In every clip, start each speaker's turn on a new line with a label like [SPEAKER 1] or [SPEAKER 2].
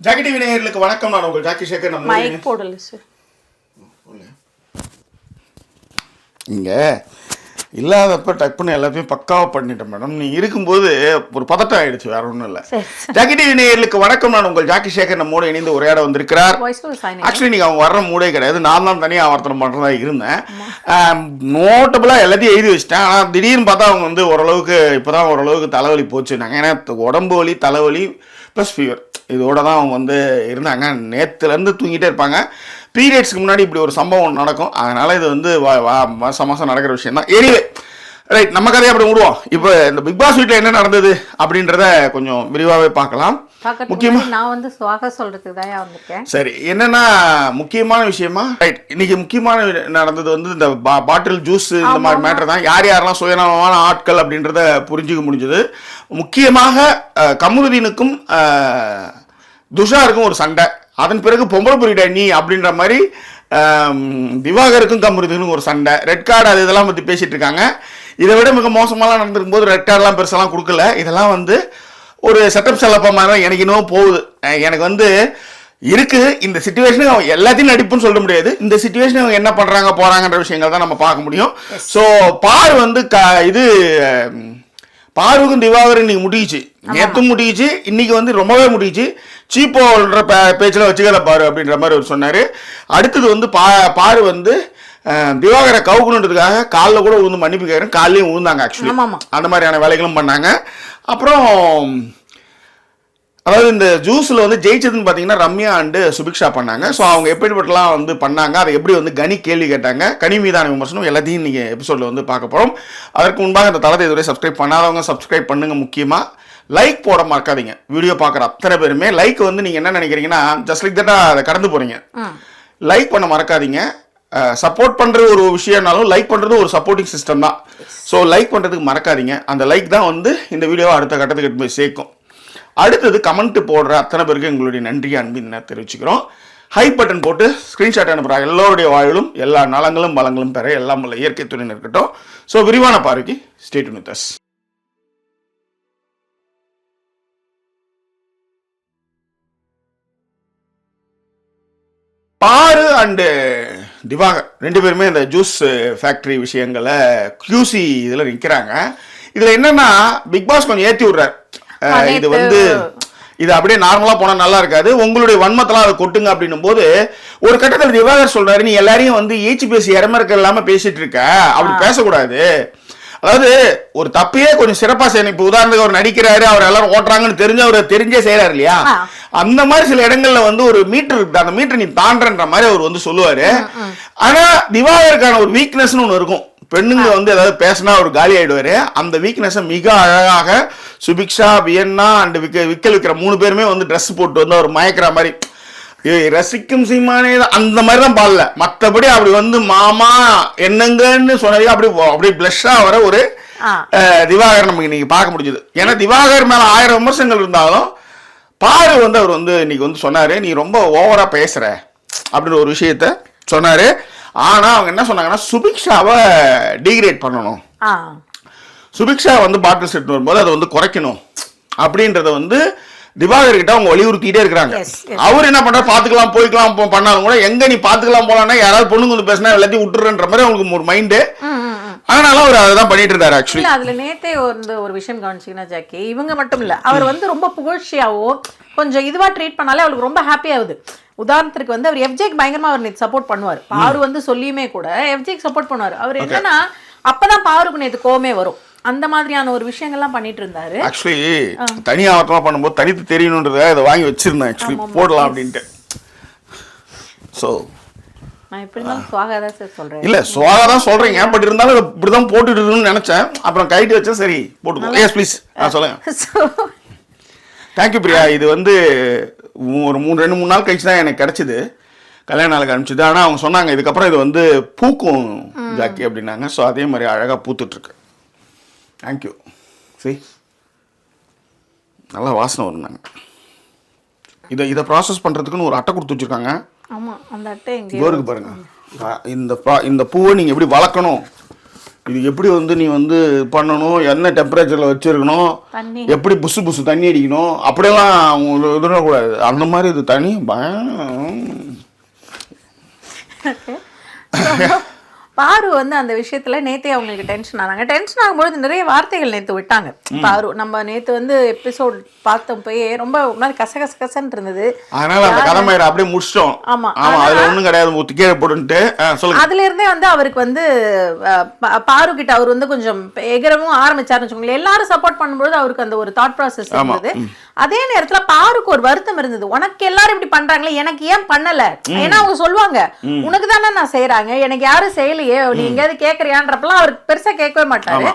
[SPEAKER 1] Jackie TV நேயர்களுக்கு வணக்கம். நான் உங்கள் ஜாக்கி சேகர். நம்ம
[SPEAKER 2] மைக் போடல சார்.
[SPEAKER 1] இங்கே இல்லாதப்ப டக்குன்னு எல்லாத்தையும் பக்காவாக பண்ணிட்டேன் மேடம். நீ இருக்கும்போது ஒரு பதட்டம் ஆயிடுச்சு, வேற ஒன்றும் இல்லை. ஜாக்கி டிவி நேயர்களுக்கு வணக்கம். நான் உங்கள் ஜாக்கி சேகர் நம்மோடு இணைந்து உரையாட வந்திருக்கிறார். ஆக்சுவலி நீங்கள் அவங்க வர்ற மூடே கிடையாது, நான் தான் தனியாக ஆவர்த்தனம் பண்ணுறதா இருந்தேன். நோட்டபுளாக எல்லாத்தையும் எழுதி வச்சிட்டேன். ஆனால் திடீர்னு பார்த்தா அவங்க வந்து ஓரளவுக்கு இப்போ தான் ஓரளவுக்கு தலைவலி போச்சுன்னாங்க. ஏன்னா உடம்பு வலி, தலைவலி ப்ளஸ் ஃபீவர் இதோட தான் அவங்க வந்து இருந்தாங்க. நேற்றுலேருந்து தூங்கிட்டே இருப்பாங்க. பீரியட்ஸ்க்கு முன்னாடி இப்படி ஒரு சம்பவம் நடக்கும். அதனால் இது வந்து மாதம் மாதம் நடக்கிற விஷயம் தான். எனிவே ரைட், நம்ம கதையை அப்படி விடுவோம். இப்போ இந்த பிக் பாஸ் வீட்டில் என்ன நடந்தது அப்படின்றத கொஞ்சம் விரிவாகவே பார்க்கலாம்.
[SPEAKER 2] முக்கியமாக நான் வந்து சுவாக சொல்கிறதுக்கு தான் வந்திருக்கேன்.
[SPEAKER 1] சரி, என்னென்னா முக்கியமான விஷயமா ரைட் இன்னைக்கு முக்கியமான நடந்தது வந்து இந்த பாட்டில் ஜூஸ் இந்த மாதிரி மேட்டர் தான். யார் யாரெல்லாம் சுயநலமான ஆட்கள் அப்படின்றத புரிஞ்சுக்க முடிஞ்சது. முக்கியமாக கமருதீனுக்கும் துஷாருக்கும் ஒரு சண்டை. அதன் பிறகு பொம்பளை புரியிட நீ அப்படின்ற மாதிரி திவாகருக்கும் கமருதீனுக்கும் ஒரு சண்டை. ரெட் கார்டு அது இதெல்லாம் பற்றி பேசிகிட்டு இருக்காங்க. இதை விட மிக மோசமாலாம் நடந்திருக்கும் போது ரெட் கார்டெலாம் பெருசெல்லாம் கொடுக்கல. இதெல்லாம் வந்து ஒரு செட்டப் செல்லப்பா மாதிரி தான் எனக்கு இன்னும் போகுது. எனக்கு வந்து இருக்குது இந்த சுச்சுவேஷனுக்கு அவங்க எல்லாத்தையும் நடிப்புன்னு சொல்ல முடியாது. இந்த சுச்சுவேஷன் அவங்க என்ன பண்ணுறாங்க போகிறாங்கன்ற விஷயங்கள் தான் நம்ம பார்க்க முடியும். ஸோ பாரு வந்து இது பாருக்கும் திவாகரும் இன்னைக்கு முடிச்சு, நேற்றும் முடிச்சு, இன்னைக்கு வந்து ரொம்பவே முடிச்சு. சீப்போன்ற பேச்சில் வச்சுக்கல பாரு அப்படின்ற மாதிரி அவர் சொன்னார். அடுத்தது வந்து பாரு வந்து திவாகரை கவுக்கணுன்றதுக்காக காலில் கூட விழுந்து மன்னிப்பு கேட்குறேன். காலையும் விழுந்தாங்க. ஆக்சுவலி அந்த மாதிரியான வேலைகளும் பண்ணாங்க. அப்புறம் அதாவது இந்த ஜூஸில் வந்து ஜெயிச்சதுன்னு பார்த்தீங்கன்னா ரம்யா அண்டு சுபிக்ஷா பண்ணாங்க. ஸோ அவங்க எப்படிப்பட்டலாம் வந்து பண்ணாங்க, அதை எப்படி வந்து கனி கேள்வி கேட்டாங்க, கனி மீதான விமர்சனம் எல்லாத்தையும் இன்றைக்கி எபிசோடில் வந்து பார்க்க போகிறோம். அதற்கு முன்பாக இந்த தளத்தை இதுவரை சப்ஸ்கிரைப் பண்ணாதவங்க சப்ஸ்கிரைப் பண்ணுங்கள். முக்கியமாக லைக் போட மறக்காதீங்க. வீடியோ பார்க்குற அத்தனை பேருமே லைக் வந்து நீங்கள் என்ன நினைக்கிறீங்கன்னா ஜஸ்ட் லைக் தட்டாக அதை கடந்து போகிறீங்க. லைக் பண்ண மறக்காதீங்க. சப்போர்ட் பண்ணுறது ஒரு விஷயம்னாலும் லைக் பண்ணுறது ஒரு சப்போர்ட்டிங் சிஸ்டம் தான். ஸோ லைக் பண்ணுறதுக்கு மறக்காதீங்க. அந்த லைக் தான் வந்து இந்த வீடியோவை அடுத்த கட்டத்துக்கு எடுத்து போய் சேர்க்கும். அடுத்தது கமெண்ட் போடுற அத்தனை பேருக்கு எங்களுடைய நன்றி அன்பின் தெரிவிச்சுக்கிறோம். ஹை பட்டன் போட்டு ஸ்க்ரீன்ஷாட் அனுப்புகிறாங்க. எல்லோருடைய வாழ்விலும் எல்லா நலங்களும் பலங்களும் பெற எல்லாம் உள்ள இயற்கை துணை இருக்கட்டும். ஸோ விரிவான பார்வைக்கு ஸ்டே டியூன் வித் அஸ். பாரு அண்டு திவாகர் ரெண்டு பேருமே இந்த ஜூஸ் ஃபேக்ட்ரி விஷயங்களை QC இதில் நிற்கிறாங்க. இதில் என்னன்னா பிக் பாஸ் கொஞ்சம் ஏற்றி விடுறார். இது வந்து இது அப்படியே நார்மலாக போனால் நல்லா இருக்காது, உங்களுடைய வன்மத்தெல்லாம் அதை கொட்டுங்க அப்படின்னும் போது ஒரு கட்டத்தில் திவாகர் சொல்றாரு, நீ எல்லாரையும் வந்து ஏச்சு பேசி இறமறக்க இல்லாமல் பேசிட்டு இருக்க, அப்படி பேசக்கூடாது. அதாவது ஒரு தப்பையே கொஞ்சம் சிறப்பாக செய்யணும். இப்போ உதாரணத்துக்கு அவர் நடிக்கிறாரு, அவர் எல்லாரும் ஓட்டுறாங்கன்னு தெரிஞ்சு அவர் தெரிஞ்சே செய்யறாரு இல்லையா, அந்த மாதிரி சில இடங்கள்ல வந்து ஒரு மீட்டர் இருக்கு, அந்த மீட்டர் நீ தாண்டன்ற மாதிரி அவர் வந்து சொல்லுவாரு. ஆனா திவாகருக்கான ஒரு வீக்னஸ்னு ஒன்று இருக்கும். பெண்ணுங்க வந்து ஏதாவது பேசினா ஒரு காலி ஆயிடுவாரு. அந்த வீக்னஸை மிக அழகாக சுபிக்ஷா, வியன்னா அண்ட் விக்கல் விற்கிற 3 பேருமே வந்து ட்ரெஸ் போட்டு வந்து அவர் மயக்கிற மாதிரி ரசிக்கும் சீமானே அந்த மாதிரி தான் பாடல. மற்றபடி அப்படி வந்து மாமா என்னங்கன்னு சொன்னது அப்படி பிளஷ்ஷா வர ஒரு திவாகர் நமக்கு இன்னைக்கு பார்க்க முடிஞ்சது. ஏன்னா திவாகர் மேல 1000 விமர்சனங்கள் இருந்தாலும் பாரு வந்து அவர் வந்து இன்னைக்கு வந்து சொன்னாரு, நீ ரொம்ப ஓவரா பேசுற அப்படின்ற ஒரு விஷயத்த சொன்னாரு. ஆனா அவங்க என்ன சொன்னாங்கன்னா சுபிக்ஷாவை டிகிரேட் பண்ணணும், சுபிக்ஷா வந்து பாட்டில் செட் வரும்போது அதை வந்து குறைக்கணும் அப்படின்றத வந்து திவாகர் கிட்ட அவங்க வலியுறுத்திட்டே இருக்கிறாங்க. அவர் என்ன பண்றாரு, பாத்துக்கலாம் போய்க்கலாம் பண்ணாலும் கூட எங்க நீ பாத்துக்கலாம் போலான்னா யாராவது பொண்ணுங்க வந்து பேசினா எல்லாத்தையும் விட்டுறன்ற மாதிரி அவங்களுக்கு ஒரு மைண்டு. அதனால அவர் அதான் பண்ணிட்டு இருந்தாரு. ஆக்சுவலி
[SPEAKER 2] அதுல நேத்தே ஒரு விஷயம் கவனிச்சீங்கன்னா ஜாக்கி, இவங்க மட்டும் இல்ல, அவர் வந்து ரொம்ப புகழ்ச்சியாவோ கொஞ்சம் இதுவா ட்ரீட் பண்ணாலே அவளுக்கு ரொம்ப ஹாப்பி ஆகுது. உதாரணத்துக்கு வந்து அவர் எஃப்ஜேக்கு பயங்கரமா அவர் நேற்று சப்போர்ட் பண்ணுவார். பாரு வந்து சொல்லியுமே கூட எஃப்ஜேக்கு சப்போர்ட் பண்ணுவார். அவர் என்னன்னா அப்பதான் பாருக்கு நேற்று கோவமே வரும். அந்த மாதிரியான ஒரு விஷயங்கள்லாம் பண்ணிட்டு இருந்தாரு.
[SPEAKER 1] ஆக்சுவலி தனியா ஆட்டமா பண்ணும்போது தனித்து தெரியணுன்றத இதை வாங்கி வச்சிருந்தேன் ஆக்சுவலி போடலாம் அப்படின்ட்டு. ஸோ
[SPEAKER 2] நான் எப்படி இருந்தாலும் சுவாகா தான் சார் சொல்றேன்.
[SPEAKER 1] இல்ல சுவாகா தான் சொல்றீங்க, பட் இருந்தாலும் இப்படிதான் போட்டுட்டு இருக்குன்னு நினைச்சேன். அப்புறம் கைட்டு வச்சேன். சரி போட்டுக்கோ. எஸ் ப்ளீஸ் சொல்லுங்க. தேங்க்யூ பிரியா. இது வந்து ஒரு 2-3 நாள் கழிச்சு தான் எனக்கு கிடைச்சிது, கல்யாண நாளுக்கு அனுப்பிச்சிது. ஆனால் அவங்க சொன்னாங்க இதுக்கப்புறம் இது வந்து பூக்கும் ஜாக்கி அப்படின்னாங்க. ஸோ அதே மாதிரி அழகாக பூத்துட்ருக்கு. தேங்க்யூ. சரி நல்லா வாசனை வருந்தாங்க. இதை ப்ராசஸ் பண்ணுறதுக்குன்னு ஒரு அட்டை கொடுத்து வச்சுருக்காங்க.
[SPEAKER 2] ஆமாம், அந்த அட்டை
[SPEAKER 1] இருக்கு பாருங்க. இந்த பூவை நீங்கள் எப்படி வளர்க்கணும் இது எப்படி வந்து நீ வந்து பண்ணணும், என்ன டெம்பரேச்சரில் வச்சுருக்கணும்,
[SPEAKER 2] தண்ணி
[SPEAKER 1] எப்படி புசு புசு தண்ணி அடிக்கணும், அப்படியெல்லாம் அவங்க இதுக்கூடாது. அந்த மாதிரி இது தனி
[SPEAKER 2] பாரு வந்து அந்த விஷயத்துல நேத்தே அவங்களுக்கு டென்ஷன் ஆனாங்க. டென்ஷன் ஆகும்போது நிறைய வார்த்தைகள் நேத்து விட்டாங்க. பாரு நம்ம நேத்து வந்து எபிசோட் பார்த்தப்பயே ரொம்ப ஒரு மாதிரி கசகசன்னு இருந்தது.
[SPEAKER 1] அதனால அந்த கதமயிரை அப்படியே முடிச்சிட்டோம்.
[SPEAKER 2] ஆமா
[SPEAKER 1] அதுல ஒண்ணும் கிடையாது, கீழே போட்டுட்டு சொல்லுங்க.
[SPEAKER 2] அதுல இருந்தே வந்து அவருக்கு வந்து பாரு கிட்ட அவர் வந்து கொஞ்சம் எகரவும் ஆரம்பிச்சாருன்னு வச்சுக்கோங்களேன். எல்லாரும் சப்போர்ட் பண்ணும்போது அவருக்கு அந்த ஒரு தாட் ப்ராசஸ் இருந்தது. அதே நேரத்துல பாருக்கு ஒரு வருத்தம் இருந்தது. உனக்கு எல்லாரும் இப்படி பண்றாங்களே, எனக்கு ஏன் பண்ணல? ஏன்னா அவங்க சொல்லுவாங்க உனக்கு தானே நான் செய்யறாங்க, எனக்கு யாரும் செய்யலையே, நீ எங்கேயாவது கேக்குறியான்றப்பெல்லாம் அவருக்கு பெருசா கேட்கவே மாட்டாரு.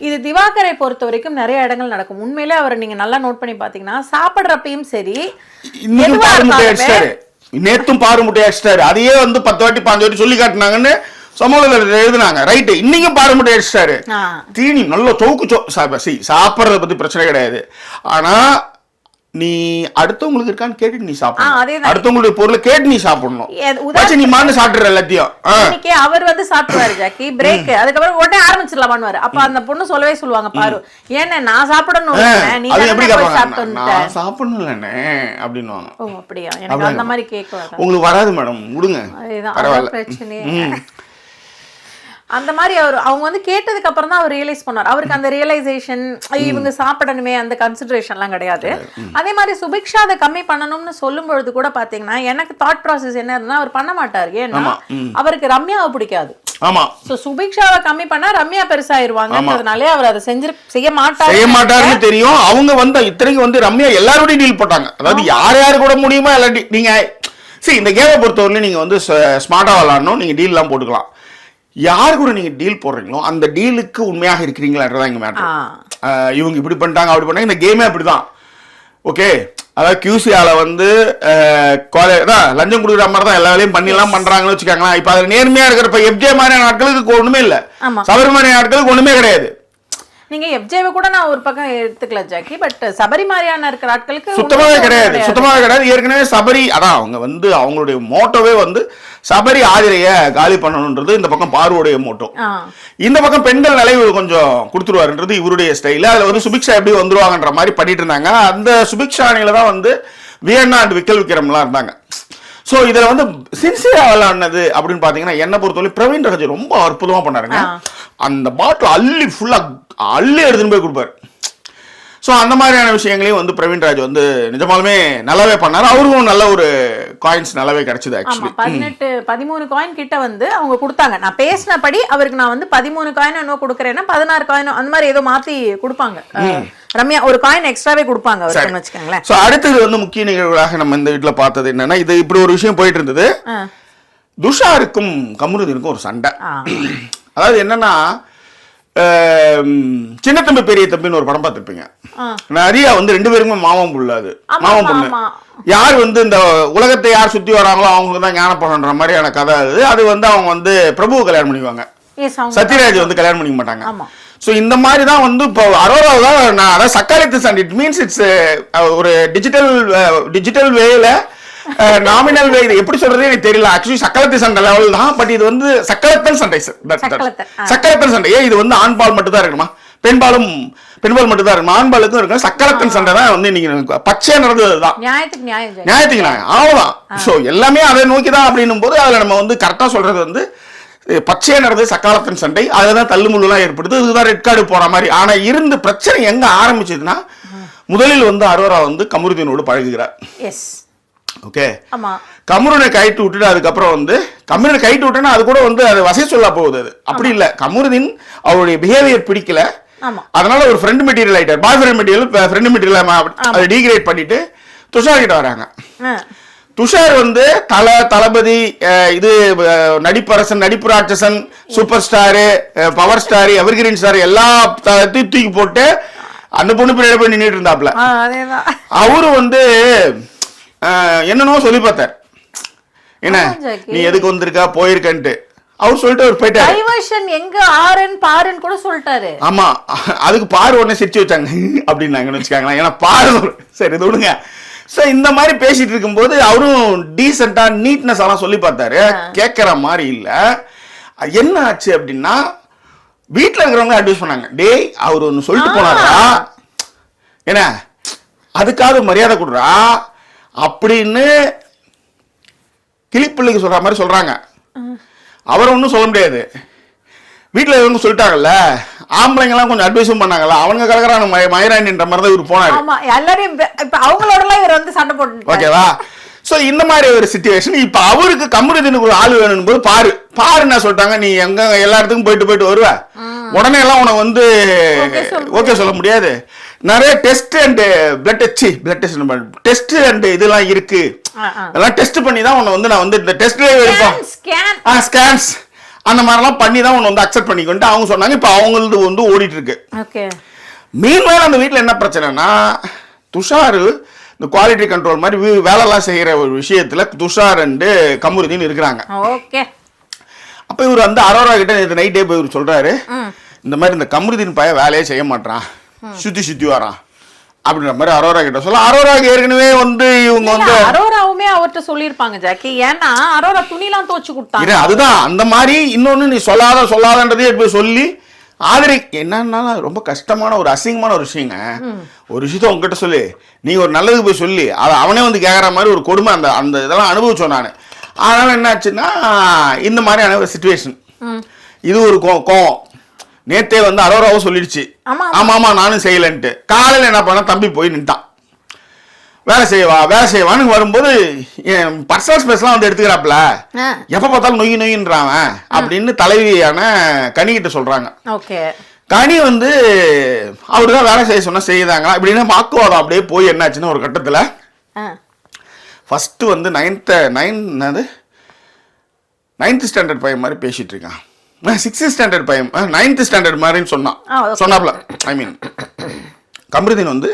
[SPEAKER 2] இது திவாகரை பொறுத்த வரைக்கும் நிறைய இடங்கள் நடக்கும். உண்மையிலே அவரை நீங்க நல்லா நோட் பண்ணி பாத்தீங்கன்னா சாப்பிடுறப்பையும் சரி,
[SPEAKER 1] நேத்தும் பாரு முட்டை அடிச்சிட்டாரு. அதையே வந்து 10 வாட்டி 5 வாட்டி சொல்லி காட்டினாங்கன்னு சமூகத்தில் எழுதுனாங்க. ரைட்டு, இன்னைக்கும் பாரு முட்டை அடிச்சிட்டாரு. தீனி நல்ல சவுக்கு சாப்பிட்றத பத்தி பிரச்சனை கிடையாது. ஆனா நீ அடுத்தவங்களுக்கு இருக்கான்னு கேட்டு நீ சாப்பிடணும். அடுத்தவங்களுடைய பொருளை கேட்டு நீ சாப்பிடணும். நீ மாண்டு சாப்பிடுற எல்லாத்தையும்.
[SPEAKER 2] இன்னைக்கு அவர் வந்து சாப்பிடுவாரு ஜாக்கி, பிரேக் அதுக்கப்புறம் உடனே ஆரம்பிச்சிடலாமான்னு. அப்ப அந்த பொண்ணு சொல்லவே சொல்லுவாங்க பாரு, ஏன்னா நான் சாப்பிடணும், நீ எப்படி
[SPEAKER 1] நான் சாப்பிடணும் இல்லைன்னு அப்படின்னுவாங்க.
[SPEAKER 2] ஓ அப்படியா? எனக்கு அந்த மாதிரி கேட்க
[SPEAKER 1] உங்களுக்கு வராது மேடம், விடுங்க.
[SPEAKER 2] அதுதான் பிரச்சனையே. அந்த மாதிரி அவங்க வந்து கேட்டதுக்கு அப்புறம் தான் அவர் ரியலைஸ் பண்ணார். அவருக்கு அந்த ரியலைசேஷன் இவங்க சாப்பிடணுமே அந்த கன்சிடரேஷன்லாம் கிடையாது. அதே மாதிரி சுபிக்ஷா அதை கம்மி பண்ணணும்னு சொல்லும் பொழுது கூட பாத்தீங்கன்னா எனக்கு தாட் ப்ராசஸ் என்ன இருந்ததுன்னா அவர் பண்ண மாட்டார். ஏன்னா அவருக்கு ரம்யாவை பிடிக்காது.
[SPEAKER 1] ஆமா,
[SPEAKER 2] சோ சுபிக்ஷாவை கம்மி பண்ணா ரம்யா பெருசாயிருவாங்கன்றதுனாலே அவர் அதை செய்ய
[SPEAKER 1] மாட்டாருன்னு தெரியும். அவங்க வந்து இத்தனைக்கு வந்து ரம்யா எல்லாரோடையும் டீல் போட்டாங்க. அதாவது யார் யாரு கூட முடியுமோ எல்லாரும் நீங்க இந்த கேமை பொறுத்தவரையிலும் நீங்க வந்து ஸ்மார்ட்டா விளாடணும், நீங்க டீல் எல்லாம் போட்டுக்கலாம். யார் கூட நீங்க டீல் போடுறீங்களோ அந்த டீலுக்கு உண்மையாக இருக்கிறீங்களான்றதான் இங்க மேட்டர். இவங்க இப்படி பண்ணிட்டாங்க அப்படி பண்ணாங்க, இந்த கேமே அப்படிதான். ஓகே, அதாவது கியூசியால வந்து லஞ்சம் கொடுக்குற மாதிரி தான் எல்லா வேலையும் பண்ணிலாம் பண்றாங்கன்னு வச்சுக்காங்களா. இப்ப அதுல நேர்மையா இருக்கிறப்ப எஃப்ஜே மாதிரியான நாட்களுக்கு ஒண்ணுமே இல்ல, சபரி மாதிரியான நாட்களுக்கு ஒண்ணுமே கிடையாது.
[SPEAKER 2] நீங்க எஃப்ஜேவை கூட நான் ஒரு பக்கம் எடுத்துக்கல ஜாக்கி, பட் சபரி மாதிரியான இருக்கிற ஆட்களுக்கு
[SPEAKER 1] சுத்தமாவே கிடையாது. ஏற்கனவே சபரி அதான் அவங்க வந்து அவங்களுடைய மோட்டோவே வந்து சபரி ஆதிரைய காலி பண்ணணும்ன்றது இந்த பக்கம் பார்வோடைய மோட்டோ. இந்த பக்கம் பெண்கள் நிலைவு கொஞ்சம் கொடுத்துருவாருன்றது இவருடைய ஸ்டைல. அதுல வந்து சுபிக்ஷா எப்படி வந்துருவாங்கன்ற மாதிரி பண்ணிட்டு இருந்தாங்க. அந்த சுபிக்ஷா அணியில தான் வந்து வியன்னா அண்ட் விக்கல் விக்ரம்லாம் இருந்தாங்க. ஸோ இதில் வந்து சின்சியரா விளாடுனது அப்படின்னு பார்த்தீங்கன்னா என்னை பொறுத்தவரை பிரவீன் ரகஜி ரொம்ப அற்புதமாக பண்ணாருங்க. அந்த பாட்டில் அள்ளி எடுத்துன்னு போய் கொடுப்பாரு. ஸோ அந்த மாதிரியான விஷயங்களையும் வந்து பிரவீன் ராஜ் வந்து நிஜமாலுமே நல்லாவே பண்ணாரு. அவருக்கும் நல்ல ஒரு காயின்ஸ் நல்லாவே கிடைச்சது. ஆக்சுவலி
[SPEAKER 2] 13 காயின் கிட்ட வந்து அவங்க கொடுத்தாங்க. நான் பேசினபடி அவருக்கு நான் வந்து 13 காயின் என்ன கொடுக்குறேன்னா 16 காயின் அந்த மாதிரி ஏதோ மாத்தி கொடுப்பாங்க. ரம்யா ஒரு காயின் எக்ஸ்ட்ராவே கொடுப்பாங்க அவருக்கு வச்சுக்கோங்களேன்.
[SPEAKER 1] ஸோ அடுத்தது வந்து முக்கிய நிகழ்வுகளாக நம்ம இந்த வீட்டில் பார்த்தது என்னன்னா, இது இப்படி ஒரு விஷயம் போயிட்டு இருந்தது. துஷாருக்கும் கமருதீனுக்கும் ஒரு சண்டை. அதாவது என்னன்னா, சின்ன தம்பி பெரிய தம்பின்னு ஒரு படம் பார்த்துருப்பீங்க. நிறைய வந்து 2 பேருக்குமே மாமன் புள்ளாது, மாமன் பொண்ணு. யார் வந்து இந்த உலகத்தை யார் சுத்தி வராங்களோ அவங்க தான் ஞானப்படன்ற மாதிரியான கதை அது. அது வந்து அவங்க வந்து பிரபுவை கல்யாணம் பண்ணிக்குவாங்க, சத்யராஜ் வந்து கல்யாணம் பண்ணிக்க மாட்டாங்க. ஸோ இந்த மாதிரி தான் வந்து இப்போ அரோராவை தான் நான் அதாவது சக்காலத்து சண்டை. இட் மீன்ஸ் இட்ஸ் ஒரு டிஜிட்டல் வேல நாமினல் வே. இது எப்படி சொல்றது எனக்கு தெரியல. ஆக்சுவலி சக்கலத்து சண்டை லெவல் தான், பட் இது வந்து சக்கலத்தல் சண்டை. சக்கலத்தல் சண்டை இது வந்து ஆண்பால் மட்டும் தான் இருக்கணுமா, பெண்பால் மட்டும் தான் இருக்கணும், ஆண்பாலுக்கும் இருக்கணும். சக்கலத்தன் சண்டை தான் வந்து இன்னைக்கு பச்சை நடந்ததுதான், நியாயத்துக்கு நியாயம் அவ்வளவுதான். ஸோ எல்லாமே அதை நோக்கி தான் அப்படின்னும் போது அதில் நம்ம வந்து கரெக்டாக சொல்றது வந்து பச்சையா நடந்தது சக்காலத்தன் சண்டை. அதுதான் தள்ளுமுள்ளுலாம் ஏற்படுது. இதுதான் ரெட் கார்டு போற மாதிரி. ஆனா இருந்து பிரச்சனை எங்க ஆரம்பிச்சதுன்னா, முதலில் வந்து அரோரா வந்து கமருதீனோடு பழகுகிறார். ஓகே, கமருனை கைட்டு விட்டுட்டு அதுக்கப்புறம் வந்து கமருனை கைட்டு விட்டேன்னா அது கூட வந்து அது வசை சொல்ல போகுது. அது அப்படி இல்லை. கமருதீன் அவருடைய பிஹேவியர் பிடிக்கல, அதனால ஒரு ஃப்ரெண்ட் மெட்டீரியல் ஆயிட்டார். பாய் ஃப்ரெண்ட் மெட்டீரியல் ஃப்ரெண்ட் மெட்டீரியல் அதை டீக்ரேட் பண்ணிட்டு துஷார் கிட்ட வராங்க. துஷார் வந்து தளபதி, இது நடிப்பரசன், நடிப்பு ராட்சசன், super star, power star, evergreen star எல்லா தூக்கி போட்டு அந்த பொண்ணு பின்னாடி போய் நின்றுட்டு இருந்தாப்ல. அவரு வந்து என்னன்னோ சொல்லி பார்த்தார். என்ன நீ எதுக்கு வந்திருக்கா போயிருக்கன்ட்டு அவர் சொல்லிட்டு அவர் போயிட்டாரு.
[SPEAKER 2] டைவர்ஷன் எங்க ஆரன் பாருன்னு கூட சொல்லிட்டாரு.
[SPEAKER 1] ஆமா, அதுக்கு பாரு உடனே சிரிச்சு வச்சாங்க அப்படின்னாங்கன்னு வச்சுக்காங்களேன். ஏன்னா பாரு சரி இது விடுங்க. ஸோ இந்த மாதிரி பேசிட்டு இருக்கும்போது அவரும் டீசெண்டா நீட்னஸ் எல்லாம் சொல்லி பார்த்தாரு. கேட்கற மாதிரி இல்லை. என்ன ஆச்சு அப்படின்னா, வீட்டில் இருக்கிறவங்க அட்வைஸ் பண்ணாங்க, டேய் அவர் ஒன்று சொல்லிட்டு போனாரா, என்ன அதுக்காக மரியாதை கொடுறா அப்படின்னு கிளிப்பிள்ளைக்கு சொல்ற மாதிரி சொல்றாங்க. அவர் ஒன்றும் சொல்ல முடியாது. வீட்டில் இவங்க சொல்லிட்டாங்கல்ல, ஆம்பளைங்கெல்லாம் கொஞ்சம் அட்வைஸும் பண்ணாங்கல்ல, அவங்க கலக்கிறான மயிராண்டின்ற மாதிரி தான் இவர் போனாரு.
[SPEAKER 2] ஆமா, எல்லாரையும் இப்ப அவங்களோடலாம் இவர் வந்து சண்டை போட்டு,
[SPEAKER 1] ஓகேவா? ஸோ இந்த மாதிரி ஒரு சிச்சுவேஷன். இப்போ அவருக்கு கம்முனதுக்கு ஒரு ஆள் வேணும் போது பாரு என்ன சொல்லிட்டாங்க, நீ எங்க எல்லா இடத்துக்கும் போயிட்டு வருவ, உடனே எல்லாம் உனக்கு வந்து ஓகே சொல்ல முடியாது. நிறைய டெஸ்ட் அண்ட் டெஸ்ட் அண்ட் இதெல்லாம் இருக்கு, அதெல்லாம் டெஸ்ட் பண்ணி தான் உன்னை வந்து நான் வந்து இந்த டெஸ்ட் ஸ்கேன்ஸ் அந்த மாதிரிலாம் பண்ணி தான் உன்னை வந்து அக்செப்ட் பண்ணிக்கிட்டு அவங்க சொன்னாங்க. இப்போ அவங்களது வந்து ஓடிட்டு இருக்கு. மீன்வேல் அந்த வீட்டில் என்ன பிரச்சனைனா, துஷார் இந்த குவாலிட்டி கண்ட்ரோல் மாதிரி வேலைலாம் செய்கிற ஒரு விஷயத்துல துஷார் அண்ட் கமருதீன் இருக்கிறாங்க. அப்போ இவர் வந்து அரோரா கிட்ட நேற்று நைட்டே போய் இவர் சொல்றாரு, இந்த மாதிரி இந்த கமருதீன் பையன் வேலையே செய்ய மாட்டான், சுத்தி வரான் அப்படின்ற மாதிரி அரோரா கிட்ட சொல்ல. அரோராக்கு ஏற்கனவே வந்து இவங்க வந்து
[SPEAKER 2] அரோராவுமே அவர்கிட்ட சொல்லியிருப்பாங்க ஜாக்கி, ஏன்னா அரோரா துணிலாம் துவச்சு கொடுத்தாங்க.
[SPEAKER 1] அதுதான் அந்த மாதிரி. இன்னொன்னு நீ சொல்லாதன்றதே போய் சொல்லி ஆதரி என்னன்னா ரொம்ப கஷ்டமான ஒரு அசிங்கமான ஒரு விஷயங்க. ஒரு விஷயத்த உங்ககிட்ட சொல்லி நீ ஒரு நல்லதுக்கு போய் சொல்லி அதை அவனே வந்து கேட்குற மாதிரி ஒரு கொடுமை. அந்த அந்த இதெல்லாம் அனுபவிச்சோம் நான். அதனால என்ன ஆச்சுன்னா, இந்த மாதிரியான ஒரு சிச்சுவேஷன். இது ஒரு கோவம். நேத்தே வந்து அரோராவும் சொல்லிடுச்சு, ஆமா நானும் செய்யலன்ட்டு. காலையில் என்ன பண்ண, தம்பி போய் நின்ட்டான், வேலை செய்வான்னு வரும்போது என் பர்சனல் ஸ்பேஸ்லாம் வந்து எடுத்துக்கிறாப்ல, எப்ப பார்த்தாலும் நொய்யின்றான் அப்படின்னு தலைவியான கனிகிட்ட சொல்றாங்க. கனி வந்து அவருதான் வேலை செய்ய சொன்னா செய்யுதாங்களா அப்படின்னு வாக்குவாதம் அப்படியே போய் என்னாச்சுன்னா, ஒரு கட்டத்துல ஃபர்ஸ்ட் வந்து நைன்த் ஸ்டாண்டர்ட் பையன் மாதிரி பேசிட்டு இருக்கான். 6th ஸ்டாண்டர்ட் பையன் 9th ஸ்டாண்டர்ட் மாதிரின்னு சொன்னாப்ல. ஐ மீன் கமருதீன் வந்து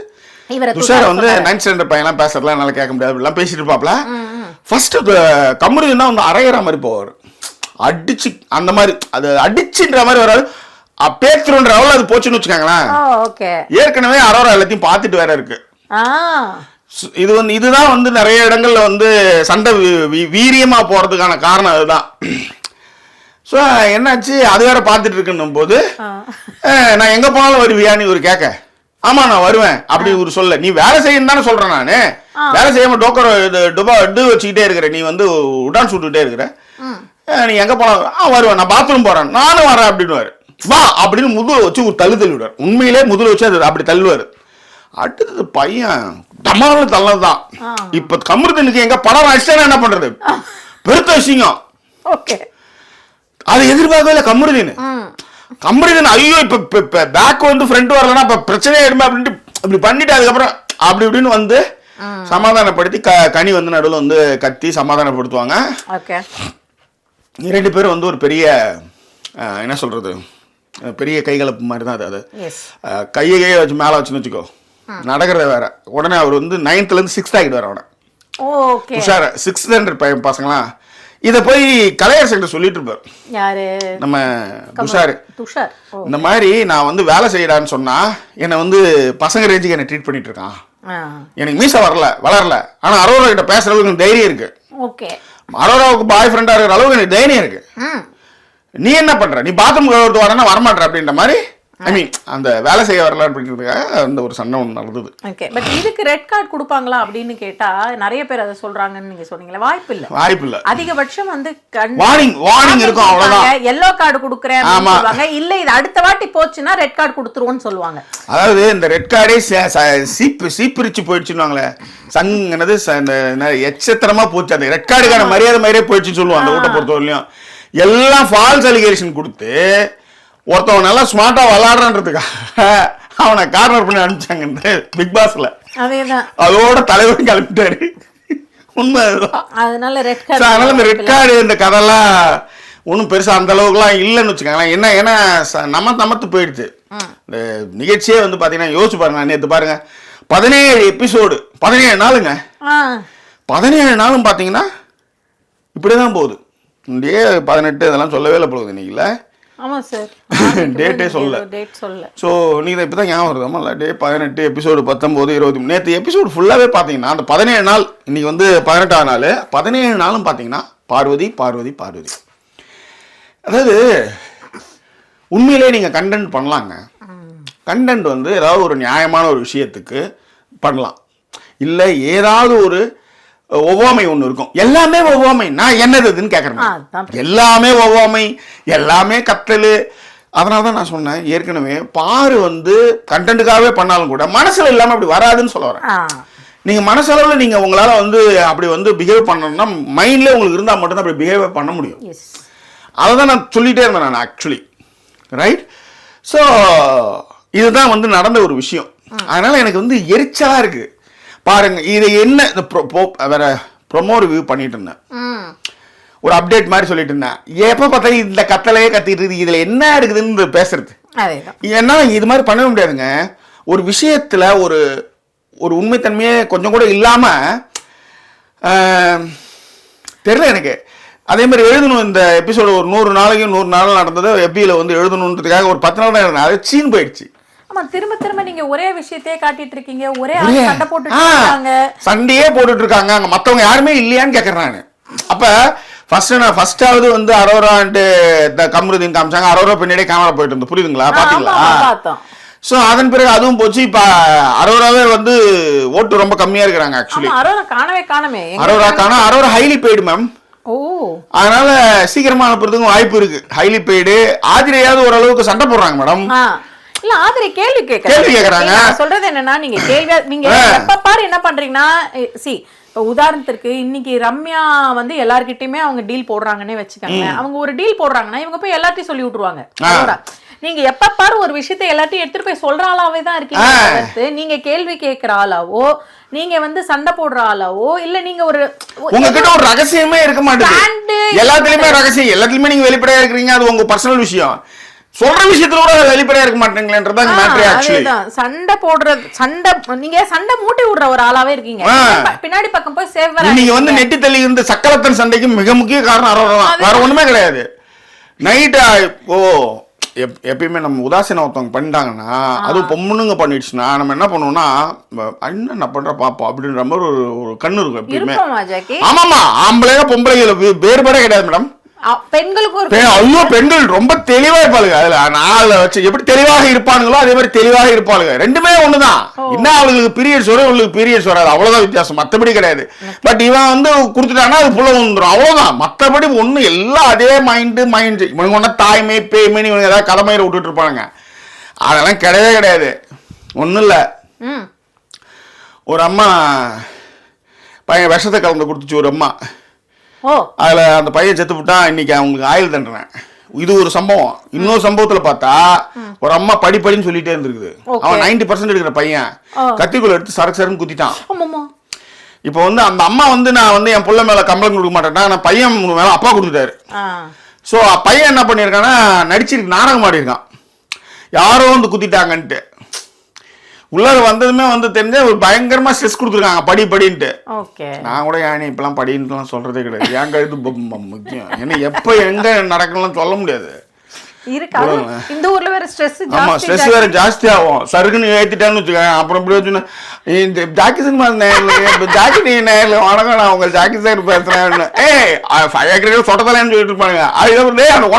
[SPEAKER 1] துஷாரை வந்து 9th ஸ்டாண்டர்ட் பையன்லாம் பேசுறதுலாம் என்னால் கேட்க முடியாது அப்படிலாம் பேசிட்டு இருப்பாப்ல. ஃபர்ஸ்ட் கமருதீன் தான் வந்து அரைகிற மாதிரி போவார், அடிச்சு அந்த மாதிரி, அது அடிச்சுன்ற மாதிரி வராது, பேத்துருன்ற அளவில் அது போச்சுன்னு வச்சுக்காங்களேன். ஏற்கனவே அரோரா எல்லாத்தையும் பார்த்துட்டு வேற இருக்கு. இது வந்து இதுதான் வந்து நிறைய இடங்கள்ல வந்து சண்டை வீரியமா போறதுக்கான காரணம் அதுதான். ஸோ என்னாச்சு, அது வேற பார்த்துட்டு இருக்குன்னும் போது நான் எங்க போனாலும் வருவியா நீ ஒரு கேட்க, ஆமா நான் வருவேன் அப்படி ஒரு சொல்ல, நீ வேலை செய்யணும் தானே சொல்றேன் நானு, வேலை செய்யாம இது வச்சுக்கிட்டே இருக்கிற, நீ வந்து உடான் சுட்டுக்கிட்டே இருக்கிற, நீ எங்க போனாலும் வருவேன், நான் பாத்ரூம் போறேன் நானும் வரேன் அப்படின்னு வா அப்படின்னு முதுகுல வச்சு ஒரு தள்ளி விடுவார். உண்மையிலே முதுகுல வச்சு அது அப்படி தள்ளுவார். அடுத்தது பையன் டமாலும் தள்ளதான். இப்ப கமருதீனுக்கு எங்க படம் அடிச்சா என்ன பண்றது, பெருத்த விஷயம். அதை எதிர்பார்க்கவே இல்லை கமருதீன். ஐயோ இப்ப பேக் வந்து ஃப்ரண்ட் வரலன்னா இப்ப பிரச்சனையே எடுமே அப்படின்ட்டு இப்படி பண்ணிட்டு அதுக்கப்புறம் அப்படி இப்படின்னு வந்து சமாதானப்படுத்தி கனி வந்து நடுவில் வந்து கத்தி சமாதானப்படுத்துவாங்க. 2 பேரும் வந்து ஒரு பெரிய என்ன சொல்றது, பெரிய கைகலப்பு மாதிரி தான் அது. கையை வச்சு மேலே வச்சுன்னு வச்சுக்கோ, நடக்கிறத வேற. உடனே அவர் வந்து 9th இருந்து 6th ஆகிட்டு வர அவனை உஷார 6th ஸ்டாண்டர்ட் பையன் பசங்களாம் இதை போய் கலையரசன் சொல்லிட்டு இருப்பார் நம்ம துஷார். இந்த மாதிரி நான் வந்து வேலை செய்யறான்னு சொன்னா என்னை வந்து பசங்க ரேஞ்சுக்கு என்ன ட்ரீட் பண்ணிட்டு இருக்கான், எனக்கு மீசை வளரல, ஆனா அரோரா கிட்ட பேசுற அளவுக்கு எனக்கு தைரியம் இருக்கு, அரோராவுக்கு பாய் ஃப்ரெண்டா இருக்கிற அளவுக்கு எனக்கு தைரியம் இருக்கு, நீ என்ன பண்ற, நீ பாத்ரூம் கழுவுறது வரனா வரமாட்டேற அப்படின்ற மாதிரி. ஐ மீன் அந்த வேலை செய்ய வரல அப்படிங்கிறதுக்காக அந்த ஒரு சண்டை ஒன்று நடந்தது.
[SPEAKER 2] ஓகே, பட் இதுக்கு ரெட் கார்டு கொடுப்பாங்களா அப்படின்னு கேட்டா நிறைய பேர் அதை சொல்றாங்கன்னு நீங்க சொன்னீங்களே, வாய்ப்பு இல்ல. அதிகபட்சம் வந்து
[SPEAKER 1] வார்னிங் இருக்கும், அவ்வளவுதான்.
[SPEAKER 2] எல்லோ கார்டு கொடுக்குறேன் சொல்லுவாங்க, இல்ல இது அடுத்த வாட்டி போச்சுன்னா ரெட் கார்டு கொடுத்துருவோம்னு சொல்லுவாங்க.
[SPEAKER 1] அதாவது இந்த ரெட் கார்டே சீப்பிரிச்சு போயிடுச்சுன்னு சங்கனது எச்சத்திரமா போச்சு, அந்த ரெட் கார்டுக்கான மரியாதை மாதிரியே போயிடுச்சுன்னு சொல்லுவாங்க. அந்த ஊட்ட பொறுத்தவரையிலையும் எல்லாம் ஃபால்ஸ் அலிகேஷன் கொடுத்து ஒருத்தவன் நல்லா ஸ்மார்ட்டா விளையாடுறதுக்காக அவனை கார்னர் பண்ணி அனுப்பிச்சாங்க பிக் பாஸ்ல. அதோட தலைவர் கிளம்பிட்டாரு. உண்மை அதுதான். அதனால இந்த ரெட் கார்டு இந்த கதைலாம் ஒன்றும் பெருசா அந்த அளவுக்குலாம் இல்லைன்னு வச்சுக்கோங்களேன். என்ன ஏன்னா நமத்து போயிடுச்சு இந்த நிகழ்ச்சியே வந்து பாத்தீங்கன்னா. யோசிச்சு பாருங்க, நேற்று பாருங்க 17 எபிசோடு 17 நாளுங்க. 17 நாளும் பாத்தீங்கன்னா இப்படிதான் போகுது. டே 18 இதெல்லாம் சொல்லவே இல்லை போகுது இன்னைக்குல.
[SPEAKER 2] ஆமா சார்,
[SPEAKER 1] டேட்டே சொல்லல. ஸோ நீங்கள் இப்போ தான் ஞாபகம் வருது. ஆமாம், டே 18 எபிசோடு 19 20 நேற்று எபிசோடு ஃபுல்லாகவே பார்த்தீங்கன்னா அந்த 17 நாள், இன்னைக்கு வந்து 18ஆம் நாள், 17 நாளும் பார்த்தீங்கன்னா பார்வதி பார்வதி பார்வதி. அதாவது உண்மையிலே நீங்கள் கண்டென்ட் பண்ணலாங்க. கண்டென்ட் வந்து ஏதாவது ஒரு நியாயமான ஒரு விஷயத்துக்கு பண்ணலாம். இல்லை ஏதாவது ஒரு ஒவ்வாமை ஒன்று இருக்கும். எல்லாமே ஒவ்வாமை, நான் என்னதுன்னு கேட்குறேன். எல்லாமே ஒவ்வாமை, எல்லாமே கத்தல். அதனால தான் நான் சொன்னேன் ஏற்கனவே, பாரு வந்து கண்டென்ட்டுக்காகவே பண்ணாலும் கூட மனசில் இல்லாமல் அப்படி வராதுன்னு சொல்ல வரேன். நீங்கள் மனசளவில் நீங்கள் உங்களால் வந்து அப்படி வந்து பிஹேவ் பண்ணணும்னா மைண்ட்லேயே உங்களுக்கு இருந்தால் மட்டும்தான் அப்படி பிஹேவ் பண்ண முடியும். அதை தான் நான் சொல்லிகிட்டே இருந்தேன் நான் ஆக்சுவலி, ரைட்? ஸோ இதுதான் வந்து நடந்த ஒரு விஷயம். அதனால் எனக்கு வந்து எரிச்சலாக இருக்குது. பாருங்க, இது என்ன வேற ப்ரொமோ ரிவ்யூ பண்ணிட்டு இருந்தேன், ஒரு அப்டேட் மாதிரி சொல்லிட்டு இருந்தேன். எப்போ பார்த்தாலும் இந்த கத்தலையே கத்திட்டு இருக்குது, இதில் என்ன இருக்குதுன்னு பேசுறது. ஏன்னா இது மாதிரி பண்ணவே முடியாதுங்க. ஒரு விஷயத்தில் ஒரு ஒரு உண்மைத்தன்மையே கொஞ்சம் கூட இல்லாமல் தெரியல எனக்கு. அதே மாதிரி எழுதணும், இந்த எபிசோடு ஒரு 100 நாளைக்கு 100 நாள் நடந்தது எப்பியில் வந்து எழுதணுன்றதுக்காக ஒரு 10 நாள் தான் அது சீன் போயிடுச்சு.
[SPEAKER 2] ஆமா, திரும்ப திரும்ப நீங்க ஒரே விஷயத்தையே காட்டிட்டு இருக்கீங்க, ஒரே சண்டை போட்டுட்டு இருக்காங்க,
[SPEAKER 1] சண்டையே போட்டுட்டு இருக்காங்க. அங்க மத்தவங்க யாருமே இல்லையான்னு கேக்குறேன் நான். அப்ப ஃபர்ஸ்டாவது வந்து அரோரா அண்ட் கமருதீன் காமிச்சாங்க, அரோரா பின்னாடியே கேமரா போயிட்டு இருந்து, புரியுதுங்களா? பாத்தீங்களா? சோ அதன் பிறகு அதுவும் போச்சு. இப்ப அரோராவே வந்து ஓட்டு ரொம்ப கம்மியா இருக்கிறாங்க actually. Arora Arora highly paid ma'am. அதனால சீக்கிரமா அனுப்புறதுக்கும் வாய்ப்பு இருக்கு. Highly paid. ஆதிரையாவது ஓரளவுக்கு சண்டை போடுறாங்க மேடம்.
[SPEAKER 2] இல்ல ஆதிரை கேள்வி கேக்குறாங்க. சொல்றது என்னன்னா, நீங்க எப்ப பாரு என்ன பண்றீங்கன்னா, உதாரணத்திற்கு இன்னைக்கு ரம்யா வந்து எல்லார்கிட்டயுமே அவங்க டீல் போடுறாங்கன்னே வச்சுக்காங்க. அவங்க ஒரு டீல் போடுறாங்கன்னா இவங்க போய் எல்லாத்தையும் சொல்லி விட்டுருவாங்க. நீங்க எப்ப பாரு ஒரு விஷயத்தை எல்லாத்தையும் எடுத்துட்டு போய் சொல்ற ஆளாவே தான் இருக்கீங்க. நீங்க கேள்வி கேட்கிற ஆளாவோ, நீங்க வந்து சண்டை போடுற ஆளாவோ, இல்ல நீங்க ஒரு
[SPEAKER 1] உங்ககிட்ட ஒரு ரகசியமே இருக்க மாட்டேங்குது. எல்லாத்துலயுமே ரகசியம், எல்லாத்துலயுமே நீங்க வெளிப்படையா இருக்கிறீங்க. அது உங்க பர்சனல் விஷயம். சொல்ற விஷயத்துல கூட வெளிப்படையா இருக்க மாட்டீங்களேன்றதான் மேட்டர் ஆக்சுவலி.
[SPEAKER 2] சண்டை நீங்க சண்டை மூட்டி விடுற ஒரு ஆளாவே இருக்கீங்க. பின்னாடி பக்கம் போய் சேவ்
[SPEAKER 1] நீங்க வந்து நெட்டி தள்ளி இருந்த சக்கலத்தன் சண்டைக்கு மிக முக்கிய காரணம் அரோரா, வேற ஒண்ணுமே கிடையாது. நைட் எப்பயுமே நம்ம உதாசீனம் ஒருத்தவங்க பண்ணிட்டாங்கன்னா, அதுவும் பொண்ணுங்க பண்ணிடுச்சுன்னா நம்ம என்ன பண்ணுவோம்னா, என்ன பண்ற பாப்போம் அப்படின்ற மாதிரி ஒரு கண்ணு இருக்கும் எப்பயுமே. ஆமாமா, ஆம்பளைங்க பொம்பளைங்க வேறுபாடே கிடையாது மேடம். பெண்கள் ரொம்ப தெளிவா இருப்பாளுங்க. அதுல நாளை வச்சு எப்படி தெளிவாக இருப்பானுங்களோ அதே மாதிரி தெளிவாக இருப்பாளுங்க. ரெண்டுமே ஒண்ணுதான். என்ன அவளுக்கு பீரியட்ஸ் வரும், அவளுக்கு பீரியட்ஸ் வராது, அவ்வளவுதான் வித்தியாசம், மத்தபடி கிடையாது. பட் இவன் வந்து குடுத்துட்டானா அது புள்ள வந்துடும், அவ்வளவுதான். மத்தபடி ஒண்ணு எல்லாம் அதே மைண்ட். இவனுக்கு ஒன்னா தாய்மை பேய்மை இவனுக்கு ஏதாவது கடமையில விட்டுட்டு இருப்பானுங்க. அதெல்லாம் கிடையவே கிடையாது. ஒண்ணும் இல்ல, ஒரு அம்மா பையன் விஷத்தை கலந்து கொடுத்துச்சு ஒரு அம்மா. அதுல அந்த பையன் செத்து விட்டா, இன்னைக்கு அவங்களுக்கு ஆயுள் தண்டனை. இது ஒரு சம்பவம். இன்னொரு சம்பவத்துல பார்த்தா ஒரு அம்மா படின்னு சொல்லிட்டே இருந்திருக்குது. அவன் 90% எடுக்கிற பையன் கத்திக்குள்ள எடுத்து சரக்கு குத்திட்டான். இப்ப வந்து அந்த அம்மா வந்து நான் வந்து என் புள்ள மேல கம்ப்ளைண்ட் கொடுக்க மாட்டேன்னா, நான் பையன் மேல அப்பா கொடுத்துட்டாரு. சோ பையன் என்ன பண்ணிருக்கான்னா, நடிச்சிருக்கு, நாடகம் ஆடி இருக்கான், யாரோ வந்து குத்திட்டாங்கன்ட்டு. உள்ளார வந்ததுமே வந்து தெரிஞ்ச ஒரு பயங்கரமா ஸ்ட்ரெஸ் கொடுத்துருக்காங்க, படின்ட்டு. நான் கூட ஏன் இப்பெல்லாம் படின்ட்டுலாம் சொல்றதே கிடையாது. ஏன் கழுத்து முக்கியம். ஏன்னா எப்ப எங்க நடக்கணும்னு சொல்ல முடியாது.
[SPEAKER 2] இந்த ஊர்ல வேற ஸ்ட்ரெஸ்
[SPEAKER 1] வேற ஜாஸ்தி ஆகும். சருக்குன்னு ஏத்திட்டான்னு வச்சுக்கோங்க. அப்புறம் இப்படி வச்சுன்னா இந்த ஜாக்கிசன் வணக்கம், நான் உங்க ஜாக்கிசன் பேசுறேன். சொட்டத்தலைன்னு சொல்லிட்டு இருப்பானுங்க. அது அந்த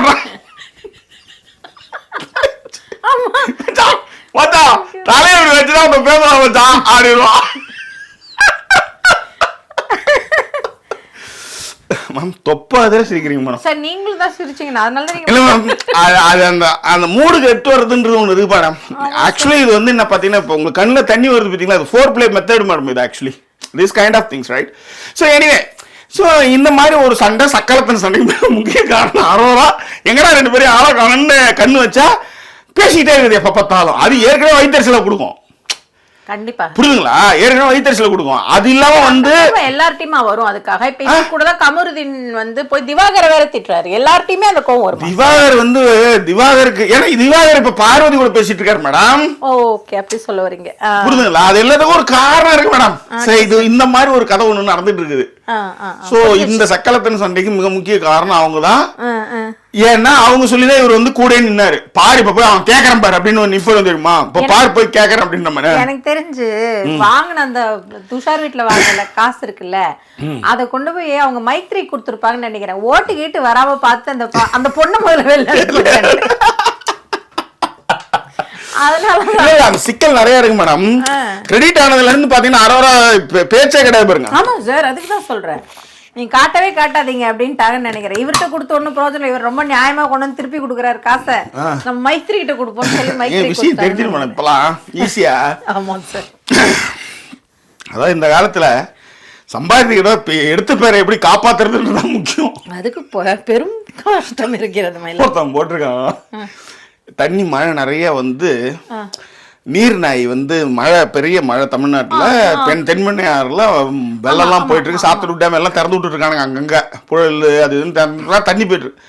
[SPEAKER 1] ஒன்றா தலைவர் வச்சுதான் பேசலாம் ஆடிடுவான். மேம் தொப்பாதே சிரிக்கிறீங்க மேடம்.
[SPEAKER 2] சார் நீங்களும் தான் சிரிச்சீங்க, அதனால தான்
[SPEAKER 1] இல்ல மேம், அது அந்த மூடுக்கு எட்டு வருதுன்றது ஒன்று இருக்கு மேடம். ஆக்சுவலி இது வந்து என்ன பார்த்தீங்கன்னா, இப்போ உங்க கண்ணில் தண்ணி வருது பார்த்தீங்களா, அது 4 மெத்தட் மேடம் இது actually. This kind of things right. So anyway, so இந்த மாதிரி ஒரு சண்டை, சக்கலத்தின் சண்டைக்கு முக்கிய காரணம் அரோரா. எங்கடா ரெண்டு பேரும் ஆளா கண்ணு வச்சா பேசிக்கிட்டே இருக்குது எப்ப பார்த்தாலும். அது ஏற்கனவே வயிற்றுல கொடுக்கும்.
[SPEAKER 2] கண்டிப்பா
[SPEAKER 1] புரியுதுங்களா? ஏற்கனவே வயிற்றுல கொடுக்கும். அது இல்லாம வந்து
[SPEAKER 2] எல்லார்ட்டையுமே வரும். அதுக்காக இப்ப கூட தான் கமருதீன் வந்து போய் திவாகரை வேற திட்டுறாரு. எல்லார்ட்டையுமே அந்த கோவம் வரும்.
[SPEAKER 1] திவாகருக்கு ஏன்னா திவாகர் இப்ப பார்வதி கூட பேசிட்டு இருக்காரு மேடம்.
[SPEAKER 2] ஓகே, அப்படி சொல்ல வரீங்க.
[SPEAKER 1] புரியுதுங்களா? அது எல்லாத்துக்கும் ஒரு காரணம் இருக்கு மேடம். சரி, இது இந்த மாதிரி ஒரு கதை ஒண்ணு நடந்துட்டு இருக்குது. சோ இந்த சக்கலத்தன் சண்டைக்கு மிக முக்கிய காரணம் அவங்கதான். ஏன்னா அவங்க சொல்லிதான் இவர் வந்து கூட நின்னாரு. பாரு இப்ப போய் அவன் கேக்குறான் பாரு அப்படின்னு நிப்பது தெரியுமா? இப்ப பாரு போய் கேக்குறேன் அப்படின்னு நம்ம
[SPEAKER 2] எனக்கு தெரிஞ்சு வாங்கின அந்த துஷார் வீட்டுல வாங்கின காசு இருக்குல்ல, அதை கொண்டு போய் அவங்க மைத்ரி கொடுத்துருப்பாங்கன்னு நினைக்கிறேன். ஓட்டு கீட்டு வராம பார்த்து அந்த பொண்ணு முதல்ல வெளில அதனால
[SPEAKER 1] இல்ல, அந்த சிக்கல் நிறைய இருக்கு மேடம். கிரெடிட் ஆனதுல இருந்து பாத்தீங்கன்னா அரோரா பேச்சே கிடையாது பாருங்க.
[SPEAKER 2] ஆமா சார், அதுக்கு தான் சொல்றேன். நீங்க காட்டவே காட்டாதீங்க அப்படின்ட்டாங்கன்னு நினைக்கிறேன். இவர்கிட்ட கொடுத்த ஒன்னும் பிரோஜனம். இவர் ரொம்ப நியாயமா கொண்டு வந்து திருப்பி கொடுக்குறாரு காசை. நம்ம மைத்ரி கிட்ட கொடுப்போம்னு சொல்லி மைத்ரி
[SPEAKER 1] விஷயம் தெரிஞ்சிடும் மேடம் இப்பெல்லாம் ஈஸியா.
[SPEAKER 2] ஆமா சார்.
[SPEAKER 1] அதாவது இந்த காலத்துல சம்பாதிக்கிறத எடுத்த பேரை எப்படி காப்பாத்துறதுன்றதுதான் முக்கியம்.
[SPEAKER 2] அதுக்கு பெரும் கஷ்டம் இருக்கிறது.
[SPEAKER 1] ஒருத்தன் போட்டிருக்கான், தண்ணி மழை நிறைய வந்து நீர் நாய் வந்து மழை பெரிய மழை தமிழ்நாட்டில் தென்மணியாறுல வெள்ளம்லாம் போயிட்டு இருக்கு. சாத்தூர் டேம் எல்லாம் திறந்து விட்டு இருக்கானுங்க. அங்கங்க புழல் அது இதுன்னு தண்ணி போயிட்டு இருக்கு.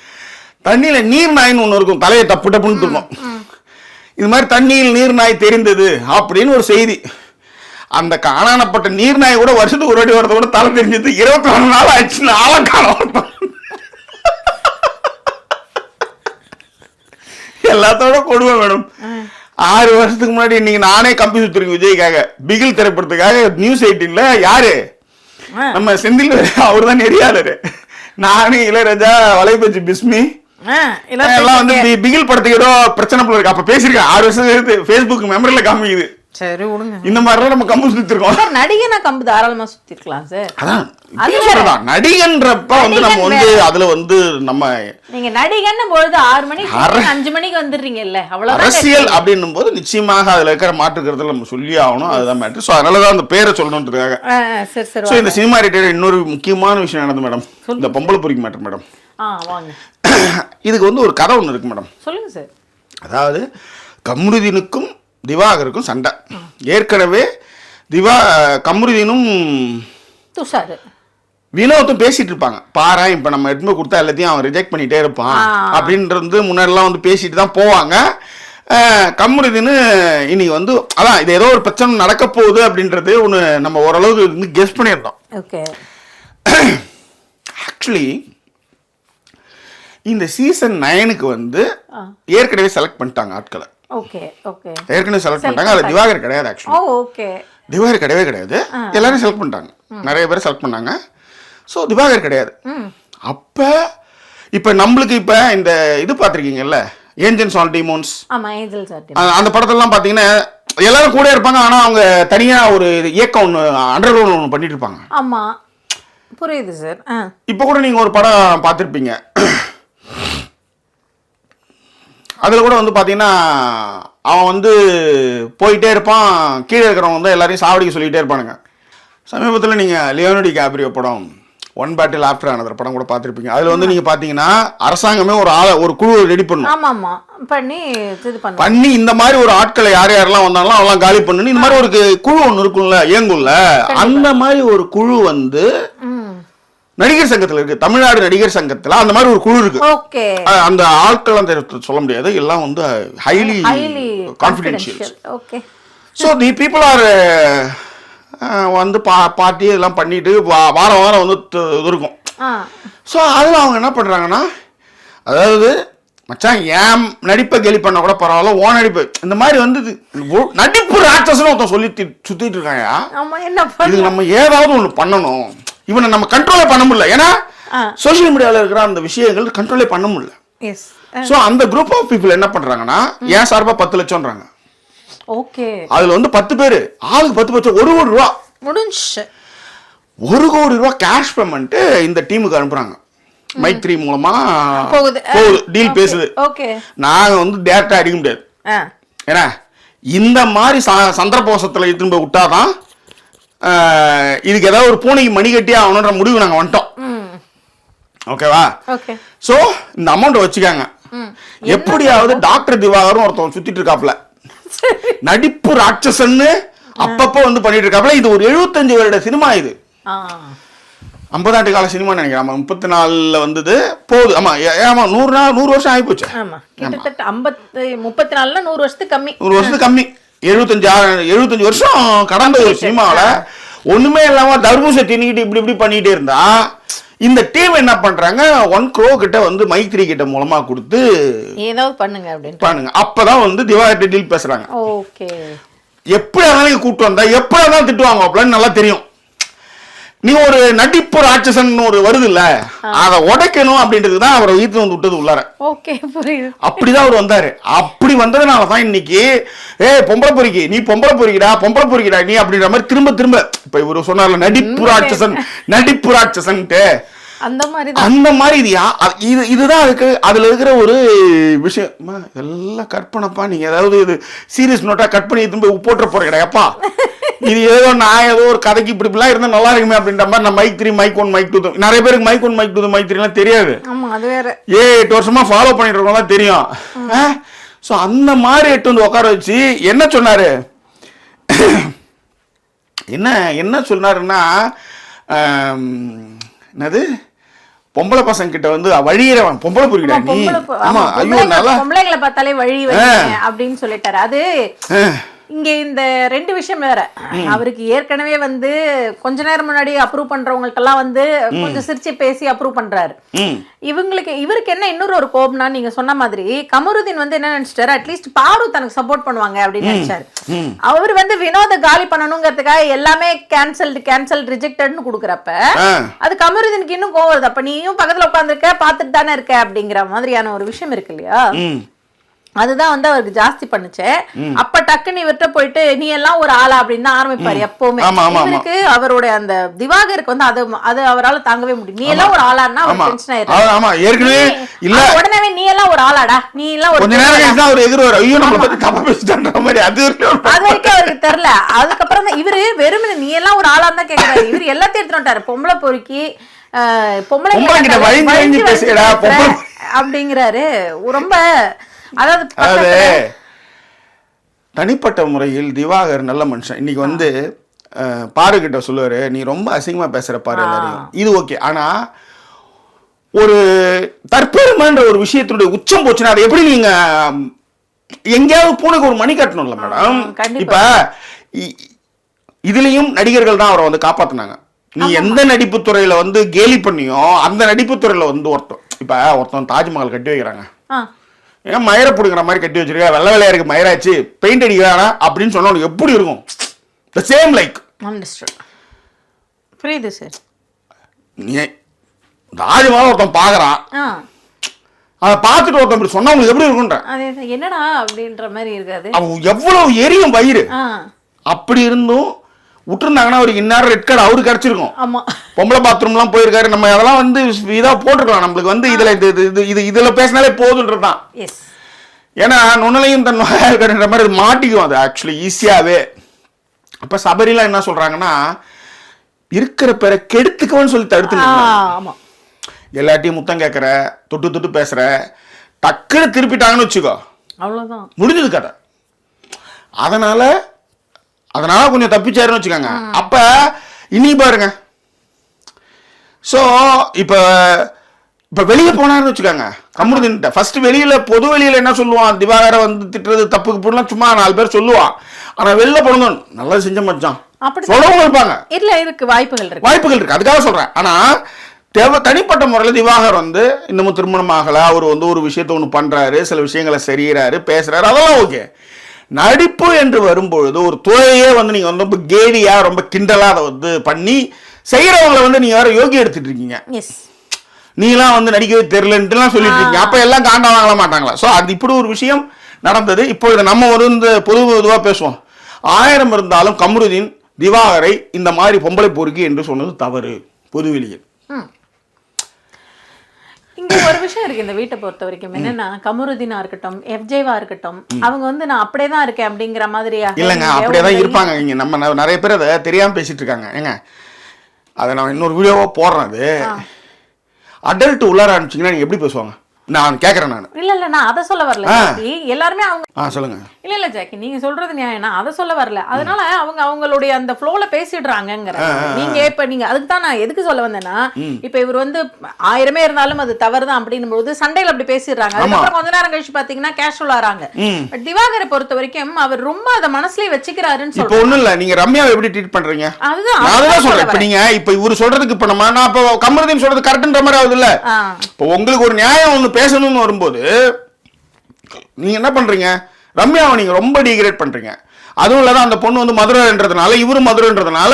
[SPEAKER 1] தண்ணியில நீர் நாயின்னு ஒன்று இருக்கும், தலையை டப்பு டப்புன்னு இருக்கும். இது மாதிரி தண்ணியில் நீர் நாய் தெரிந்தது அப்படின்னு ஒரு செய்தி. அந்த காணானப்பட்ட நீர் நாய் கூட வருஷத்துக்கு ஒரு வாட்டி வரத கூட தலை தெரிஞ்சது 24 நாள் ஆயிடுச்சு. ஆழக்காலம் எல்லாத்தோட கொடுமை மேடம். 6 வருஷத்துக்கு முன்னாடி இன்னைக்கு நானே கம்பி சுத்திருக்கேன் விஜய்க்காக. பிகில் திரைப்படத்துக்காக நியூஸ் 18ல யாரு நம்ம செந்தில் அவர் தான் நெறியாளரு. நானே இளையராஜா வலைபேச்சு பிஸ்மி எல்லாம் வந்து பிகில் படத்துக்கு ஏதோ பிரச்சனை போல இருக்கு. அப்ப பேசிருக்கேன். 6 வருஷம் ஃபேஸ்புக் மெமரியில காமிக்குது.
[SPEAKER 2] சரி விடுங்க.
[SPEAKER 1] இந்த மாதிரிலாம் நம்ம கம்பு சுத்திருக்கோம்.
[SPEAKER 2] நடிகனா கம்பு தாராளமா சுத்திருக்கலாம் சார்.
[SPEAKER 1] அதான் நடிகன்றப்ப வந்து நம்ம வந்து அதுல வந்து நம்ம
[SPEAKER 2] நீங்க நடிகன்னு பொழுது 6 மணிக்கு 5 மணிக்கு வந்துடுறீங்கல்ல, அவ்வளவுதான்.
[SPEAKER 1] அரசியல் அப்படின்னும் போது நிச்சயமாக அதுல இருக்கிற மாற்றுக்கிறதுல நம்ம சொல்லி ஆகணும். அதுதான் மேட்டர். ஸோ அதனாலதான் அந்த பேரை சொல்லணுன்றதுக்காக.
[SPEAKER 2] சரி சரி.
[SPEAKER 1] ஸோ இந்த சினிமா ரிலேட்டட் இன்னொரு முக்கியமான விஷயம் நடந்தது மேடம். இந்த பொம்பளை பொறிக்க மேட்டர் மேடம்.
[SPEAKER 2] வாங்க.
[SPEAKER 1] இதுக்கு வந்து ஒரு கதை ஒன்று இருக்கு மேடம்.
[SPEAKER 2] சொல்லுங்க சார்.
[SPEAKER 1] அதாவது கமருதீனுக்கும் திவாகருக்கும் சண்டை. ஏற்கனவே கமருதீனும்
[SPEAKER 2] துஷார்
[SPEAKER 1] வினோத்தும் பேசிட்டு இருப்பாங்க. பாரா இப்ப நம்ம எடுத்து கொடுத்தா எல்லாத்தையும் அவன் ரிஜெக்ட் பண்ணிட்டே இருப்பான் அப்படின்றது முன்னாடிலாம் வந்து பேசிட்டு தான் போவாங்க. கமருதீன் இன்னைக்கு வந்து அதான் இது ஏதோ ஒரு பிரச்சனை நடக்க போகுது அப்படின்றது ஒன்று நம்ம ஓரளவுக்கு வந்து கெஸ் பண்ணியிருந்தோம்.
[SPEAKER 2] ஓகே.
[SPEAKER 1] ஆக்சுவலி இந்த சீசன் 9க்கு வந்து ஏற்கனவே செலக்ட் பண்ணிட்டாங்க ஆட்களை.
[SPEAKER 2] Okay okay.
[SPEAKER 1] ஏற்கனவே செலக்ட் பண்ணிட்டாங்க. அதுல திவாகர் கிடையாது. ஆக்சுவலி
[SPEAKER 2] ஓகே,
[SPEAKER 1] திவாகர் கிடையவே கிடையாது. எல்லாரும் செலக்ட் பண்ணிட்டாங்க. நிறைய பேர் செலக்ட் பண்ணாங்க. ஸோ திவாகர் கிடையாது. அப்ப இப்ப நம்மளுக்கு இப்ப இந்த இது பார்த்துருக்கீங்கல்ல, ஏஞ்சல்ஸ் ஆன் டிமோன்ஸ்.
[SPEAKER 2] ஆமா, ஏஞ்சல்ஸ் ஆன்.
[SPEAKER 1] அந்த படத்தெல்லாம் பார்த்தீங்கன்னா எல்லாரும் கூட இருப்பாங்க. ஆனா அவங்க தனியா ஒரு இயக்கம் ஒன்று அண்டர் கிரவுண்ட் ஒன்று பண்ணிட்டு இருப்பாங்க.
[SPEAKER 2] ஆமா, புரியுது சார்.
[SPEAKER 1] இப்போ கூட நீங்க ஒரு படம் பார்த்துருப்பீங்க. அதில் கூட வந்து பார்த்தீங்கன்னா அவன் வந்து போயிட்டே இருப்பான். கீழே இருக்கிறவங்க வந்து எல்லாரையும் சாவடிக்க சொல்லிகிட்டே இருப்பானுங்க. சமீபத்தில் நீங்கள் லியோனோ டிகாப்ரியோ படம் ஒன் பேட்டில் ஆஃப்டர் அனதர் படம் கூட பார்த்துருப்பீங்க. அதில் வந்து நீங்கள் பார்த்தீங்கன்னா அரசாங்கமே ஒரு குழு ரெடி பண்ணும்.
[SPEAKER 2] ஆமாம்,
[SPEAKER 1] பண்ணி இந்த மாதிரி ஒரு ஆட்களை யார் யாரெல்லாம் வந்தாலும் அவெல்லாம் காலி பண்ணு. இந்த மாதிரி ஒரு குழு ஒன்று இருக்கும்ல, இயங்கும்ல, அந்த மாதிரி ஒரு குழு வந்து நடிகர் சங்கத்துல இருக்கு. தமிழ்நாடு நடிகர் சங்கத்துல அந்த மாதிரி ஒரு குழு இருக்கு. அந்த ஆட்கள் சொல்ல முடியாது, எல்லாம் வந்து highly confidential. So the people are வந்து பார்ட்டி எல்லாம் பண்ணிட்டு வாரம் வாரம் வந்து இருக்கும். ஸோ அதில் அவங்க என்ன பண்றாங்கன்னா, அதாவது மச்சான் ஏன் நடிப்பை கேலி பண்ண கூட பரவாயில்ல, ஓ நடிப்பு இந்த மாதிரி வந்து நடிப்பு ராட்சசன்னு ஒருத்தன் சொல்லி சுத்திட்டு இருக்காங்க. இதுக்கு நம்ம ஏதாவது ஒன்று பண்ணணும். இவனை நம்ம கண்ட்ரோலே பண்ண முடியல. ஏன்னா சோசியல் மீடியாவில் இருக்கிற அந்த விஷயங்கள் கண்ட்ரோலே பண்ண முடியல. ஸோ அந்த குரூப் ஆஃப் பீப்புள் என்ன பண்றாங்கன்னா, ஏன் சார்பா 10 லட்சம்ன்றாங்க.
[SPEAKER 2] ஓகே.
[SPEAKER 1] அதுல வந்து 10 பேர் ஆளுக்கு 10 லட்சம், 1 கோடி ரூபா முடிஞ்சு. 1 கோடி ரூபா கேஷ் பேமெண்ட் இந்த டீமுக்கு அனுப்புறாங்க. மைத்ரி மூலமா போகுது, டீல் பேசுது. நாங்க வந்து டேரக்டா அடிக்க முடியாது. ஏன்னா இந்த மாதிரி சந்தர்ப்போசத்துல இருந்து போய் விட்டாதான் இதுக்கு ஏதாவது ஒரு பூனைக்கு மணி கட்டி ஆகணுன்ற முடிவு நாங்க வந்துட்டோம். ஓகேவா? சோ இந்த அமௌண்ட் வச்சுக்காங்க. எப்படியாவது டாக்டர் திவாகரும் ஒருத்தவங்க சுத்திட்டு இருக்காப்ல, நடிப்பு ராட்சசன்னு அப்பப்போ வந்து பண்ணிட்டு இருக்காப்ல. இது ஒரு 75 வருட சினிமா. இது 50 ஆண்டு கால சினிமா நினைக்கிறேன். 34ல வந்தது போகுது. ஆமா ஆமா, 100 வருஷம் ஆகி போச்சு.
[SPEAKER 2] கிட்டத்தட்ட 34ல 100 வருஷத்துக்கு கம்மி.
[SPEAKER 1] 100 வருஷத்துக்கு கம்மி. 75 வருஷம் கடந்த ஒரு சினிமாவில ஒண்ணுமே இல்லாம தர்மூசை தின்னிக்கிட்டு இப்படி பண்ணிட்டே இருந்தா இந்த டீம் என்ன பண்றாங்க, 1 crore கிட்ட வந்து மைத்ரி கிட்ட மூலமா கொடுத்து
[SPEAKER 2] ஏதாவது பண்ணுங்க அப்படின்னு
[SPEAKER 1] பண்ணுங்க. அப்பதான் வந்து திவாகர் டீல் பேசுறாங்க. எப்படி கூப்பிட்டு வந்தா எப்படி திட்டுவாங்க அப்படின்னு நல்லா தெரியும். நீ ஒரு நடிப்பு ராட்சசன் ஒரு வருது இல்ல, அதை உடைக்கணும் அப்படின்றது தான் அவரை வீட்டுல வந்து விட்டது உள்ளார.
[SPEAKER 2] ஓகே, புரியுது.
[SPEAKER 1] அப்படிதான் அவர் வந்தாரு. அப்படி வந்ததுனாலதான் இன்னைக்கு பொம்பளை பொறுக்கி, நீ பொம்பளை பொறுக்கிடா நீ அப்படின்ற மாதிரி திரும்ப திரும்ப இப்ப இவரு சொன்னார்ல நடிப்பு ராட்சசன்ட்டு அந்த மாதிரி இதுதான் இருக்கு. அதுல இருக்கிற ஒரு விஷயம் எல்லாம் கற்பனைப்பா. நீங்க ஏதாவது இது சீரியஸ் நோட்டா கட் பண்ணி திரும்ப போட்டுற போறீங்கடாப்பா. இது ஏதோ நான் ஏதோ ஒரு கதைக்கு இப்படிலாம் இருந்தா நல்லா இருக்குமே அப்படின்ற மாதிரி நான் மைக் 3 மைக் 1 மைக் 2 நிறைய பேருக்கு மைக் 1 மைக் 2 மைக் 3 எல்லாம் தெரியாது. 8 வருஷமா ஃபாலோ பண்ணிட்டு இருக்கவங்க தெரியும். ஸோ அந்த மாதிரி எட்டு வந்து உட்கார வச்சு என்ன சொன்னாரு, என்ன சொன்னாருன்னா என்னது பொம்பளை பசங்க கிட்ட வந்து வழியிறவன் பொம்பளை புரியுடா நீ. ஆமா, ஐயோ நல்லா
[SPEAKER 2] பொம்பளைங்களை பார்த்தாலே வழி அப்படின்னு சொல்லிட்டாரு. அது இங்க இந்த 2 விஷயம் வேற. அவருக்கு ஏற்கனவே வந்து கொஞ்ச நேரம் முன்னாடி அப்ரூவ் பண்றவங்களுக்கெல்லாம் வந்து கொஞ்சம் சிரிச்சு பேசி அப்ரூவ் பண்றாரு. இவருக்கு என்ன இன்னொரு ஒரு கோபம்னா, நீங்க சொன்ன மாதிரி கமருதீன் வந்து என்ன நினைச்சிட்டாரு, அட்லீஸ்ட் பாரு தனக்கு சப்போர்ட் பண்ணுவாங்க அப்படின்னு நினைச்சாரு. அவர் வந்து வினோத காலி பண்ணணுங்கிறதுக்காக எல்லாமே கேன்சல் ரிஜெக்டட்னு கொடுக்குறப்ப அது கமருதீனுக்கு இன்னும் கோவம் வருது. அப்ப நீயும் பக்கத்துல உட்காந்துருக்க பாத்துட்டு தானே இருக்க அப்படிங்கிற மாதிரியான ஒரு விஷயம் இருக்கு இல்லையா. அதுதான் வந்து அவருக்கு ஜாஸ்தி பண்ணுச்சு. அப்ப டக்குன்னு இவர்கிட்ட போயிட்டு நீ எல்லாம் ஒரு ஆளா அப்படின்னு தான் ஆரம்பிப்பாரு எப்பவுமே. இவருக்கு அவரோட அந்த திவாகருக்கு வந்து அது அவரால் தாங்கவே முடியும். நீ எல்லாம் ஒரு ஆளான்னா அவர் டென்ஷன் ஆயிடுறாரு. உடனே நீ எல்லாம் ஒரு ஆளாடா, நீ எல்லாம் ஒரு அது வரைக்கும் அவருக்கு தெரியல. அதுக்கப்புறம் தான் இவரு வெறும் நீ எல்லாம் ஒரு ஆளான்னு தான் கேட்கிறாரு. இவரு எல்லாத்தையும் எடுத்துட்டு வந்துட்டாரு. பொம்பளை பொறுக்கி அப்படிங்கிறாரு. ரொம்ப அதாவது
[SPEAKER 1] தனிப்பட்ட முறையில் திவாகர் நல்ல மனுஷன். இன்னைக்கு வந்து பாரு கிட்ட சொல்லுவாரு, நீ ரொம்ப அசிங்கமா பேசுற பாரு எல்லாரையும், இது ஓகே. ஆனா ஒரு தற்பெருமைன்ற ஒரு விஷயத்தினுடைய உச்சம் போச்சுன்னா அதை எப்படி நீங்க எங்கேயாவது பூனைக்கு ஒரு மணி கட்டணும்ல மேடம். இப்ப இதுலயும் நடிகர்கள் தான் அவரை வந்து காப்பாத்தினாங்க. நீ எந்த நடிப்பு துறையில வந்து கேலி பண்ணியோ அந்த நடிப்பு துறையில வந்து ஒருத்தன் தாஜ்மஹால் கட்டி வைக்கிறாங்க, ஏன் மயிரை பிடிக்கிற மாதிரி கட்டி வச்சிருக்க, வெள்ளை வெள்ளையா இருக்கு மயிராச்சு பெயிண்ட் அடிக்கிறானா அப்படின்னு சொன்னா உனக்கு எப்படி இருக்கும்? த சேம் லைக்
[SPEAKER 2] புரியுது சார்.
[SPEAKER 1] நீ தாஜ்மஹால் ஒருத்தன் பாக்குறான், அதை பார்த்துட்டு ஒருத்தன் இப்படி சொன்னா உங்களுக்கு எப்படி இருக்குன்ற
[SPEAKER 2] என்னடா அப்படின்ற மாதிரி இருக்காது.
[SPEAKER 1] அவன் எவ்வளவு எரியும் வயிறு. அப்படி இருந்தும் விட்டுருந்தாங்கன்னா அவருக்கு இந்நேரம் ரெட் கார்டு அவருக்கு கிடைச்சிருக்கும். பொம்பளை பாத்ரூம்லாம் போயிருக்காரு. நம்ம அதெல்லாம் வந்து இதா போட்டுருக்கலாம். நம்மளுக்கு வந்து இதுல பேசினாலே போதுன்றதுதான். ஏன்னா நுண்ணலையும் தன் வாயாடுற மாதிரி மாட்டிக்கும் அது ஆக்சுவலி ஈஸியாவே. அப்ப சபரிலாம் என்ன சொல்றாங்கன்னா, இருக்கிற பேரை கெடுத்துக்கவன்னு சொல்லி தடுத்து எல்லாத்தையும் முத்தம் கேட்கற, தொட்டு பேசுற, டக்குன்னு திருப்பிட்டாங்கன்னு வச்சுக்கோ, அவ்வளவுதான் முடிஞ்சது கதை. அதனால கொஞ்சம் தப்பிச்சாருன்னு வச்சுக்கோங்க. அப்ப இனி பாருங்க, ஸோ இப்போ வெளியே போனாருன்னு வச்சுக்கோங்க கமருதீன் ஃபர்ஸ்ட் வெளியில பொது வெளியில என்ன சொல்லுவான், திவாகரை வந்து திட்டுறது தப்புக்கு போடலாம் சும்மா 4 பேர் சொல்லுவான். ஆனா வெளில போனதும் நல்லா செஞ்ச மச்சான் சொல்லவும் இருப்பாங்க. இல்ல இதுக்கு வாய்ப்புகள் இருக்கு, அதுக்காக சொல்றேன். ஆனா தனிப்பட்ட முறையில் திவாகர் வந்து இன்னமும் திருமணம் ஆகல, அவர் வந்து ஒரு விஷயத்த ஒன்று பண்றாரு, சில விஷயங்களை செய்யறாரு, பேசுறாரு, அதெல்லாம் ஓகே. நடிப்பு என்று வரும்பொழுது ஒரு துறையே வந்து நீங்க வந்து ரொம்ப கேடியா ரொம்ப கிண்டலா அதை வந்து பண்ணி செய்யறவங்களை வந்து நீங்க வேற யோகி எடுத்துட்டு இருக்கீங்க. நீலாம் வந்து நடிக்கவே தெரியலன்ட்டுலாம் சொல்லிட்டு இருக்கீங்க. அப்ப எல்லாம் காண்டா வாங்கல மாட்டாங்களா? ஸோ அது இப்படி ஒரு விஷயம் நடந்தது. இப்போ இதை நம்ம ஒரு இந்த பொதுவாக பேசுவோம். 1000 இருந்தாலும் கமருதீன் திவாகரை இந்த மாதிரி பொம்பளை பொறுக்கி என்று சொன்னது தவறு பொதுவெளியில்.
[SPEAKER 2] இங்க ஒரு விஷயம் இருக்கு இந்த வீட்டை பொறுத்த வரைக்கும். என்னன்னா கமருதீனா இருக்கட்டும், எஃப்ஜேவா இருக்கட்டும், அவங்க வந்து நான் அப்படியே தான் இருக்கேன் அப்படிங்கிற மாதிரியா
[SPEAKER 1] இல்லைங்க, அப்படியே தான் இருப்பாங்க. இங்க நம்ம நிறைய பேர் அதை தெரியாம பேசிட்டு இருக்காங்க. ஏங்க அதை நான் இன்னொரு வீடியோவா போடுறேன். அது அடல்ட் உள்ளார ஆரம்பிச்சிங்கன்னா நீங்க எப்படி பேசுவாங்க நான் கேக்குறேன்.
[SPEAKER 2] இல்ல நான் அதை சொல்ல வரல. எல்லாருமே அவங்க
[SPEAKER 1] சொல்லுங்க.
[SPEAKER 2] இல்ல ஜாக்கி, நீங்க சொல்றது நியாயம். நான் அதை சொல்ல வரல. அதனால அவங்களுடைய அந்த ஃப்ளோல பேசிடுறாங்கங்கிற. நீங்க இப்ப நீங்க அதுக்கு தான் நான் எதுக்கு சொல்ல வந்தேன்னா, இப்ப இவர் வந்து 1000 இருந்தாலும் அது தவறுதான் அப்படின்னும் போது சண்டையில அப்படி பேசிடுறாங்க. அதுக்கப்புறம் கொஞ்ச நேரம் கழிச்சு பாத்தீங்கன்னா கேஷுவல் ஆறாங்க. பட் திவாகரை பொறுத்த வரைக்கும் அவர் ரொம்ப அதை மனசுலயே வச்சுக்கிறாருன்னு சொல்றேன்.
[SPEAKER 1] இப்ப ஒண்ணும் இல்ல, நீங்க ரம்யாவை எப்படி ட்ரீட் பண்றீங்க அதுதான் சொல்றேன். இப்ப நீங்க இப்ப இவரு சொல்றதுக்கு இப்ப நான் இப்ப கமருதீன் சொல்றது கரெக்ட்ன்ற மாதிரி ஆகுது இல்ல. இப்ப உங்களுக்கு ஒரு நியாயம் ஒண்ணு பேசணும்னு வரும்போது நீங்க என்ன பண்றீங்க, ரம்யாவை நீங்க ரொம்ப டிகிரேட் பண்றீங்க. அதுவும் இல்லாத அந்த பொண்ணு வந்து மதுரைன்றதுனால இவரு மதுரைன்றதுனால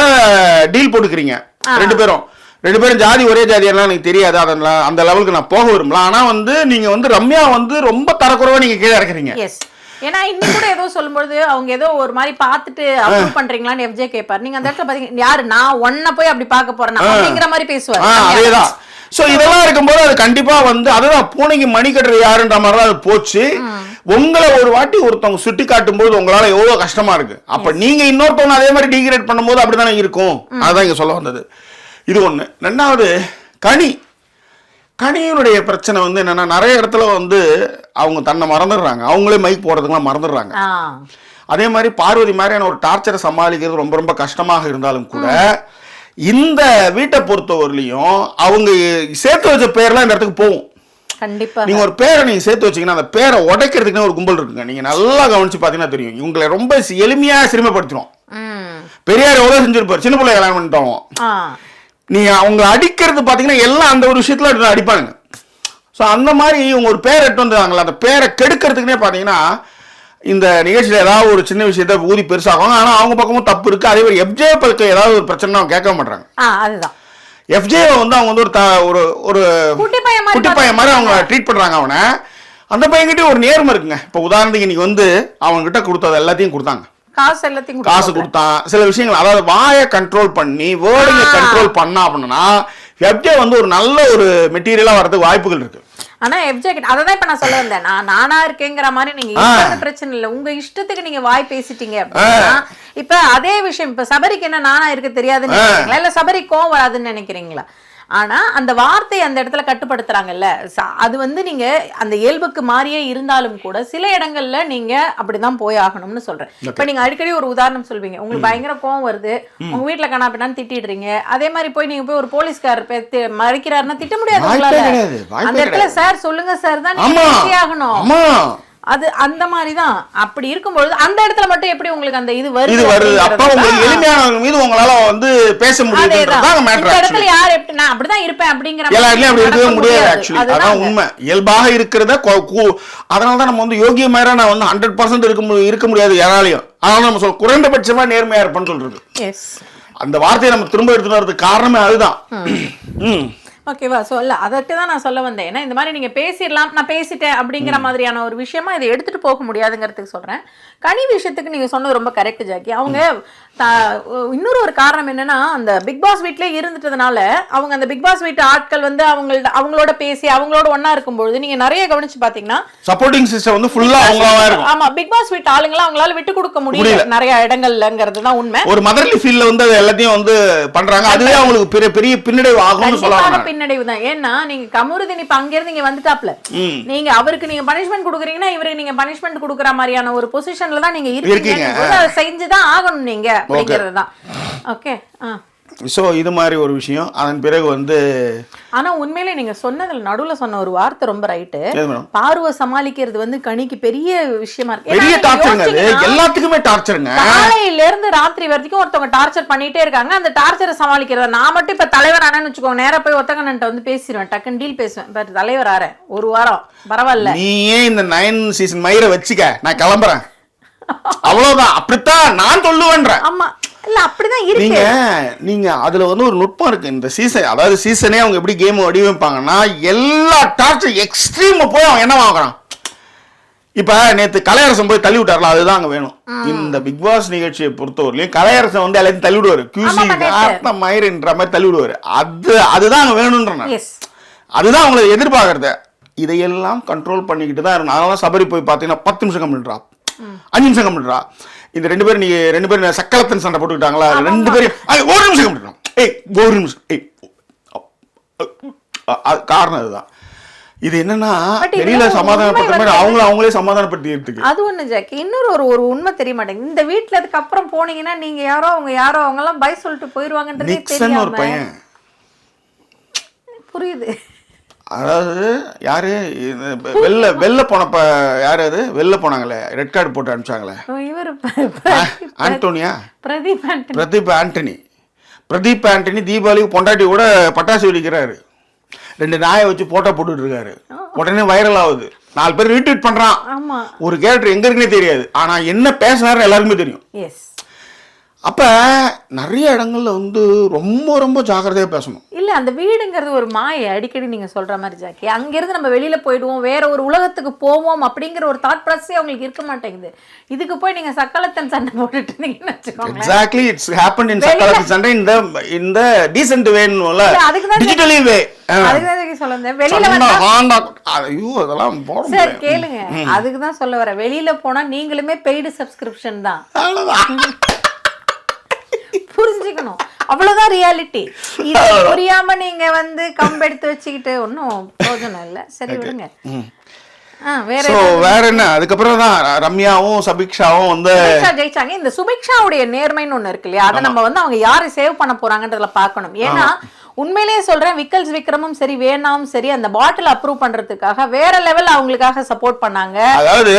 [SPEAKER 1] டீல் போட்டுக்கிறீங்க. ரெண்டு பேரும் ஜாதி ஒரே ஜாதியெல்லாம் எனக்கு தெரியாது, அதெல்லாம் அந்த லெவலுக்கு நான் போக விரும்பல. ஆனா வந்து நீங்க வந்து ரம்யா வந்து ரொம்ப தரக்குறைவா நீங்க கீழே இறக்குறீங்க.
[SPEAKER 2] எஸ், ஏன்னா இன்னைக்கு கூட ஏதோ சொல்லும்போது அவங்க ஏதோ ஒரு மாதிரி பார்த்துட்டு அப்ரூவ் பண்றீங்களான்னு FJ கேட்பாரு. நீங்க அந்த இடத்துல பாத்தீங்க யாரு நான் ஒன்ன போய் அப்படி பார்க்க போறேன் அப்படிங்கிற மாதிரி பேசுவாரு.
[SPEAKER 1] அதேதான். சோ இதெல்லாம் இருக்கும்போது அது கண்டிப்பா வந்து அதுதான் பூனைக்கு மணி கட்டுறது யாருன்ற மாதிரி தான் அது போச்சு. உங்களை ஒரு வாட்டி ஒருத்தவங்க சுட்டி காட்டும் போது உங்களால எவ்வளவு கஷ்டமா இருக்கு. அப்ப நீங்க இன்னொருத்தவங்க அதே மாதிரி டிகிரேட் பண்ணும்போது அப்படித்தானே இருக்கும். அதுதான் இங்க சொல்ல வந்தது. இது ஒண்ணு. ரெண்டாவது கனியினுடைய பிரச்சனை வந்து என்னன்னா, நிறைய இடத்துல வந்து அவங்க தன்னை மறந்துடுறாங்க, அவங்களே மைக் போடுறதுக்குலாம் மறந்துடுறாங்க. அதே மாதிரி பார்வதி மாதிரியான ஒரு டார்ச்சரை சமாளிக்கிறது ரொம்ப ரொம்ப கஷ்டமாக இருந்தாலும் கூட இந்த வீட்டை பொறுத்தவரையிலையும் அவங்க சேர்த்து வச்ச பேர்லாம் இந்த இடத்துக்கு போகும்.
[SPEAKER 2] கண்டிப்பா
[SPEAKER 1] நீங்க ஒரு பேரை நீங்க சேர்த்து வச்சீங்கன்னா அந்த பேரை உடைக்கிறதுக்குன்னு ஒரு கும்பல் இருக்குங்க. நீங்க நல்லா கவனிச்சு பாத்தீங்கன்னா தெரியும். இவங்களை ரொம்ப எளிமையா சிறுமைப்படுத்திடும். பெரியார் எவ்வளவு செஞ்சிருப்பாரு, சின்ன பிள்ளை கல்யாணம் பண்ணிட்டோம். நீங்க அவங்க அடிக்கிறது பாத்தீங்கன்னா எல்லாம் அந்த ஒரு விஷயத்துல அடிப்பாங்க. ஸோ அந்த மாதிரி இவங்க ஒரு பேரை எட்டு வந்துருவாங்களா, அந்த பேரை கெடுக்கிறதுக்குன்னே பாத்தீங்கன்னா இந்த நிகழ்ச்சியில ஏதாவது ஒரு சின்ன விஷயத்த ஊதி பெருசாகும். ஆனா அவங்க பக்கமும் தப்பு இருக்கு. அதே மாதிரி FJ பல்க ஏதாவது ஒரு பிரச்சனை அவங்க கேட்க மாட்டாங்க.
[SPEAKER 2] அதுதான்
[SPEAKER 1] FJ வந்து அவங்க வந்து ஒரு குட்டி பையன் மாதிரி அவங்க ட்ரீட் பண்றாங்க அவனை. அந்த பையன்கிட்ட ஒரு நேர்மை இருக்குங்க. இப்ப உதாரணத்துக்கு இன்னைக்கு வந்து அவங்க கிட்ட கொடுத்தது எல்லாத்தையும் கொடுத்தாங்க, காசு கொடுத்தான். சில விஷயங்கள் அதாவது வாயை கண்ட்ரோல் பண்ணி வேர்டிங்க கண்ட்ரோல் பண்ணா அப்படின்னா FJ வந்து ஒரு நல்ல ஒரு மெட்டீரியலா வரதுக்கு வாய்ப்புகள் இருக்கு.
[SPEAKER 2] ஆனா FJ கிட்ட அததான் இப்ப நான் சொல்ல வந்தேன். நானா இருக்கேங்கிற மாதிரி நீங்க இருக்கிறது பிரச்சனை இல்ல, உங்க இஷ்டத்துக்கு நீங்க வாய் பேசிட்டீங்க அப்படின்னா இப்ப அதே விஷயம் இப்ப சபரிக்கு என்ன நானா இருக்க தெரியாதுன்னு நினைக்கிறீங்களா, இல்ல சபரி கோவம் வராதுன்னு நினைக்கிறீங்களா? ஆனா அந்த வார்த்தை அந்த இடத்துல கட்டுப்படுத்துறாங்கல்ல, அது வந்து நீங்க அந்த இயல்புக்கு மாறியே இருந்தாலும் கூட சில இடங்கள்ல நீங்க அப்படிதான் போய் ஆகணும்னு சொல்றேன். இப்ப நீங்க அடிக்கடி ஒரு உதாரணம் சொல்வீங்க, உங்களுக்கு பயங்கர கோவம் வருது, உங்க வீட்டுல கண்ணாப்பின்னான்னு திட்டிடுறீங்க. அதே மாதிரி போய் நீங்க போய் ஒரு போலீஸ்காரர் மறைக்கிறாருன்னா திட்ட முடியாது உங்களால. அந்த இடத்துல சார் சொல்லுங்க சார் தான் நீங்க ஆகணும். அது அந்த மாதிரிதான். அப்படி இருக்கும்போது அந்த இடத்துல மட்டும் எப்படி உங்களுக்கு அந்த இது வருது?
[SPEAKER 1] அப்ப உங்களுக்கு எளிமையானவங்க மீது உங்களால வந்து பேச முடியுதுன்றதுதான் மேட்டர்.
[SPEAKER 2] இந்த இடத்துல யார் எப்படி நான் அப்படிதான் இருப்பேன் அப்படிங்கிற
[SPEAKER 1] எல்லாரும் அப்படி இருக்கவே முடியாது. ஆக்சுவலி அதான் உண்மை. இயல்பாக இருக்கிறத அதனால தான் நம்ம வந்து யோகிய மாதிரி நான் வந்து 100% இருக்க முடியாது யாராலையும். அதனால நம்ம சொல்ல குறைந்தபட்சமா நேர்மையா இருப்பேன்னு சொல்றது. அந்த வார்த்தையை நம்ம திரும்ப எடுத்துட்டு வரதுக்கு காரணமே அதுதான்.
[SPEAKER 2] ஓகேவா? சொல்ல அதற்கு தான் நான் சொல்ல வந்தேன். ஏன்னா இந்த மாதிரி நீங்க பேசிடலாம், நான் பேசிட்டேன் அப்படிங்கிற மாதிரியான ஒரு விஷயமா இதை எடுத்துட்டு போக முடியாதுங்கிறதுக்கு சொல்றேன். கனி விஷயத்துக்கு நீங்க சொன்னது ரொம்ப கரெக்ட் ஜாக்கி. அவங்க இன்னொரு ஒரு காரணம் என்னன்னா, அந்த பிக் பாஸ் வீட்லயே இருந்துட்டதுனால அவங்க அந்த பிக் பாஸ் வீட்டு ஆட்கள் வந்து அவங்களோட பேசி அவங்களோட ஒன்னா இருக்கும்போது நீங்க நிறைய கவனிச்சு பாத்தீங்கன்னா
[SPEAKER 1] சப்போர்ட்டிங் சிஸ்டம் வந்து ஃபுல்லா அவங்களாவே இருக்கும்.
[SPEAKER 2] ஆமா, பிக் பாஸ் வீட்டு ஆளுங்களை அவங்களால விட்டு கொடுக்க முடியல நிறைய இடங்கள்லங்கிறது தான் உண்மை.
[SPEAKER 1] ஒரு மதர்லி ஃபீல்ல வந்து எல்லாத்தையும் வந்து பண்றாங்க. அதுவே அவங்களுக்கு பெரிய பின்னடைவு ஆகும்னு சொல்லலாம்.
[SPEAKER 2] பின்னடைவு தான். ஏன்னா நீங்க கமருதீன் இப்ப அங்க இருந்து இங்க வந்துட்டாப்ல, நீங்க அவருக்கு நீங்க பனிஷ்மெண்ட் கொடுக்குறீங்கன்னா இவருக்கு நீங்க பனிஷ்மெண்ட் கொடுக்குற மாதிரியான ஒரு பொசிஷன்ல தான் நீங்க இருக்கீங்க. அதை செஞ்சுதான் ஆகணும் நீங்க அப்படிங்கிறது தான். ஓகே.
[SPEAKER 1] சோ இது மாதிரி ஒரு விஷயம். அதன் பிறகு வந்து
[SPEAKER 2] ஆனா உண்மையிலே நீங்க சொன்னதுல நடுவுல சொன்ன ஒரு வார்த்தை ரொம்ப ரைட்டு. பார்வை சமாளிக்கிறது வந்து கனிக்கு பெரிய விஷயமா இருக்கு.
[SPEAKER 1] பெரிய டார்ச்சருங்க. அது எல்லாத்துக்குமே டார்ச்சருங்க.
[SPEAKER 2] காலையில இருந்து ராத்திரி வரைக்கும் ஒருத்தவங்க டார்ச்சர் பண்ணிட்டே இருக்காங்க. அந்த டார்ச்சரை சமாளிக்கிறத நான் மட்டும் இப்ப தலைவர் ஆனேன்னு வச்சுக்கோங்க, நேரா போய் ஒத்தகன்ட்ட வந்து பேசிடுவேன், டக்குன்னு டீல் பேசுவேன். பட் தலைவர் ஆறேன் ஒரு வாரம் பரவாயில்ல,
[SPEAKER 1] நீ ஏன் இந்த 9 சீசன் மயிரை வச்சுக்க, நான் கிளம்புறேன், அவ்வளவுதான். அப்படித்தான் நான் சொல்லுவேன்றேன்.
[SPEAKER 2] ஆமா, இல்ல அப்படிதான் இருக்கு.
[SPEAKER 1] நீங்க அதுல வந்து ஒரு நுட்பம் இருக்கு. இந்த சீசன் அதாவது சீசனே அவங்க எப்படி கேம் வடிவமைப்பாங்கன்னா எல்லா டார்ச்சர் எக்ஸ்ட்ரீம் போய் அவன் என்ன வாங்குறான். இப்ப நேத்து கலையரசன் போய் தள்ளி விட்டார்ல, அதுதான் அங்க வேணும். இந்த பிக் பாஸ் நிகழ்ச்சியை பொறுத்தவரையிலும் கலையரசன் வந்து எல்லாத்தையும் தள்ளி விடுவாரு, QC மயிர்ன்ற மாதிரி தள்ளி விடுவாரு. அதுதான் அங்க வேணும்ன்ற, அதுதான் அவங்களை எதிர்பார்க்கறது. இதையெல்லாம் கண்ட்ரோல் பண்ணிக்கிட்டு தான் இருக்கணும். அதனால சபரி போய் பாத்தீங்கன்னா 10 நிமிஷம் கம்மிடுறா, 5 நிமிஷம் கம்மிடுறா. இந்த ரெண்டு பேரும் சக்கலத்தன் சண்டை போட்டுக்கிட்டாங்களா, 2 பேரும் 1 நிமிஷம் கம்மிடுறான். 1 நிமிஷம். காரணம் அதுதான். இது என்னன்னா வெளியில சமாதானப்படுற மாதிரி அவங்களே சமாதானப்படுத்திக்கிறதுக்கு.
[SPEAKER 2] அது ஒண்ணு ஜாக்கி. இன்னொரு ஒரு உண்மை தெரிய மாட்டேங்குது. இந்த வீட்டுல அதுக்கு அப்புறம் போனீங்கன்னா நீங்க யாரோ அவங்க எல்லாம் பை சொல்லிட்டு போயிருவாங்கன்றதே தெரியாம.
[SPEAKER 1] ஒரு பையன்
[SPEAKER 2] புரியுது.
[SPEAKER 1] அதாவது யாரு வெளில போனப்ப யாரு அது வெளில போனாங்களே, ரெட் கார்டு போட்டு அனுப்பிச்சாங்களே, ஆண்டோனியா, பிரதீப் ஆண்டனி தீபாவளிக்கு பொண்டாட்டி கூட பட்டாசு வெடிக்கிறாரு, 2 நாயை வச்சு போட்டோ போட்டுட்டு இருக்காரு. உடனே வைரல் ஆகுது, 4 பேர் ரீட்வீட் பண்றான். ஒரு கேரக்டர் எங்க இருக்குன்னே தெரியாது, ஆனா என்ன பேசினாரு எல்லாருக்குமே தெரியும். அப்ப நிறைய இடங்கள்ல வந்து ரொம்ப ரொம்ப ஜாக்கிரதையா பேசணும்.
[SPEAKER 2] இல்ல அந்த வீடுங்கிறது ஒரு மாயை, அடிக்கடி நீங்க சொல்ற மாதிரி ஜாக்கி. அங்கிருந்து நம்ம வெளியில போயிடுவோம், வேற ஒரு உலகத்துக்கு போவோம் அப்படிங்கிற ஒரு தாட் ப்ராசஸே அவங்களுக்கு இருக்க மாட்டேங்குது. இதுக்கு போய் நீங்க சக்காலத்தன் சண்டை போட்டுட்டு இருந்தீங்கன்னு வச்சுக்கோங்க.
[SPEAKER 1] எக்ஸாக்ட்லி, இட்ஸ் ஹேப்பன் இன் சக்காலத்தன் சண்டை இந்த டீசன்ட் வேன்னுல டிஜிட்டலி வே.
[SPEAKER 2] அதுக்கு சொல்ல வந்தேன். வெளியில வந்தா
[SPEAKER 1] ஐயோ அதெல்லாம் போட
[SPEAKER 2] சார் கேளுங்க, அதுக்கு தான் சொல்ல வரேன். வெளியில போனா நீங்களுமே பெய்டு சப்ஸ்கிரிப்ஷன் தான், புரிஞ்சுக்கணும். அவ்வளவுதான் ரியாலிட்டி. இது புரியாம நீங்க வந்து கம்பெடுத்து வச்சுக்கிட்டு ஒன்னும் பிரயோஜனம் இல்ல. சரி விடுங்க.
[SPEAKER 1] வேற என்ன, அதுக்கப்புறம் தான் ரம்யாவும் சபிக்ஷாவும் வந்து
[SPEAKER 2] ஜெயிச்சாங்க. இந்த சுபிக்ஷாவுடைய நேர்மைன்னு ஒண்ணு இருக்கு இல்லையா, அதை நம்ம வந்து அவங்க யாரை சேவ் பண்ண போறாங்கன்றதுல பாக்கணும். ஏன்னா உண்மையிலேயே சொல்றேன், விக்கல்ஸ் விக்ரமும் சரி வேணாவும் சரி அந்த பாட்டில் அப்ரூவ் பண்றதுக்காக வேற லெவல் அவங்களுக்காக சப்போர்ட் பண்ணாங்க.
[SPEAKER 1] அதாவது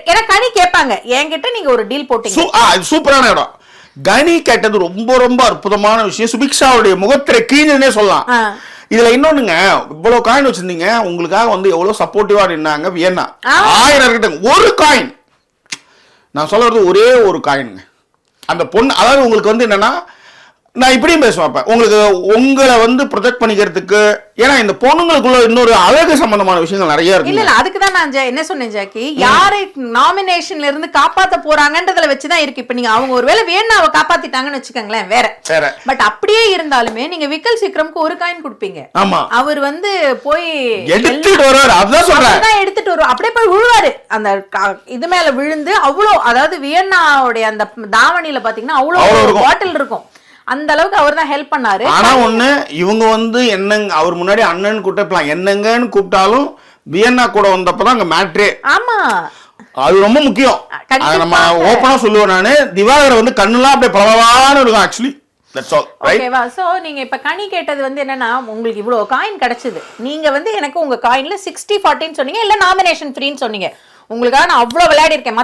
[SPEAKER 2] ஏன்னா கனி கேட்பாங்க என்கிட்ட நீங்க ஒரு டீல் போட்டீங்க.
[SPEAKER 1] சூப்பரான இடம். கனி கேட்டது ரொம்ப ரொம்ப அற்புதமான விஷயம். சுபிக்ஷாவுடைய முகத்திரை கீழே சொல்லலாம். இதுல இன்னொன்னுங்க, இவ்வளவு காயின் வச்சிருந்தீங்க, உங்களுக்காக வந்து எவ்வளவு சப்போர்ட்டிவா நின்னாங்க வியன்னா. 1000 இருக்கட்டும், ஒரு காயின், நான் சொல்றது ஒரே ஒரு காயினுங்க. அந்த பொண்ணு, அதாவது உங்களுக்கு வந்து என்னன்னா, நான் இப்படியும் பேசுவேன், உங்களுக்கு உங்களை வந்து ப்ரொடெக்ட் பண்ணிக்கிறதுக்கு. ஏன்னா இந்த பொண்ணுங்களுக்குள்ள இன்னொரு அழகு சம்பந்தமான விஷயங்கள் நிறைய இருக்கு.
[SPEAKER 2] இல்ல அதுக்குதான் நான் என்ன சொன்னேன் ஜாக்கி, யாரை நாமினேஷன்ல இருந்து காப்பாத்த போறாங்கன்றதுல வச்சுதான் இருக்கு. இப்ப நீங்க அவங்க ஒருவேளை வேணா அவ காப்பாத்திட்டாங்கன்னு வச்சுக்கோங்களேன், வேற. பட் அப்படியே இருந்தாலுமே நீங்க விக்கல் விக்ரமுக்கு ஒரு காயின் கொடுப்பீங்க.
[SPEAKER 1] ஆமா,
[SPEAKER 2] அவர் வந்து போய்
[SPEAKER 1] எடுத்துட்டு வருவாரு. அதான் சொல்றேன்,
[SPEAKER 2] எடுத்துட்டு வருவார். அப்படியே போய் விழுவாரு அந்த இது மேல விழுந்து. அவ்வளோ, அதாவது வியன்னாவுடைய அந்த தாவணியில பாத்தீங்கன்னா அவ்வளோ பாட்டில் இருக்கும். அந்த அளவுக்கு அவர் தான் ஹெல்ப் பண்ணாரு.
[SPEAKER 1] ஆனா ஒண்ணு, இவங்க வந்து என்னங்க, அவர் முன்னாடி அண்ணன் கூப்பிட்டலாம், என்னங்கன்னு கூப்பிட்டாலும் வியன்னா கூட வந்தப்பதான் அங்க மேட்ரே.
[SPEAKER 2] ஆமா,
[SPEAKER 1] அது ரொம்ப முக்கியம். நம்ம ஓப்பனா சொல்லுவேன் நானு, திவாகர் வந்து கண்ணுலாம் அப்படியே பரவாயில்ல இருக்கும். Actually that's all right.
[SPEAKER 2] ஓகேவா? சோ நீங்க இப்ப கனி கேட்டது வந்து என்னன்னா, உங்களுக்கு இவ்வளவு காயின் கிடைச்சது, நீங்க வந்து எனக்கு உங்க காயின்ல 60-40 சொன்னீங்க, இல்ல நாமினேஷன் ஃப்ரீன்னு சொன்னீங்க. உங்களுக்காக நான் அவ்வளவு விளையாடி இருக்கேன்,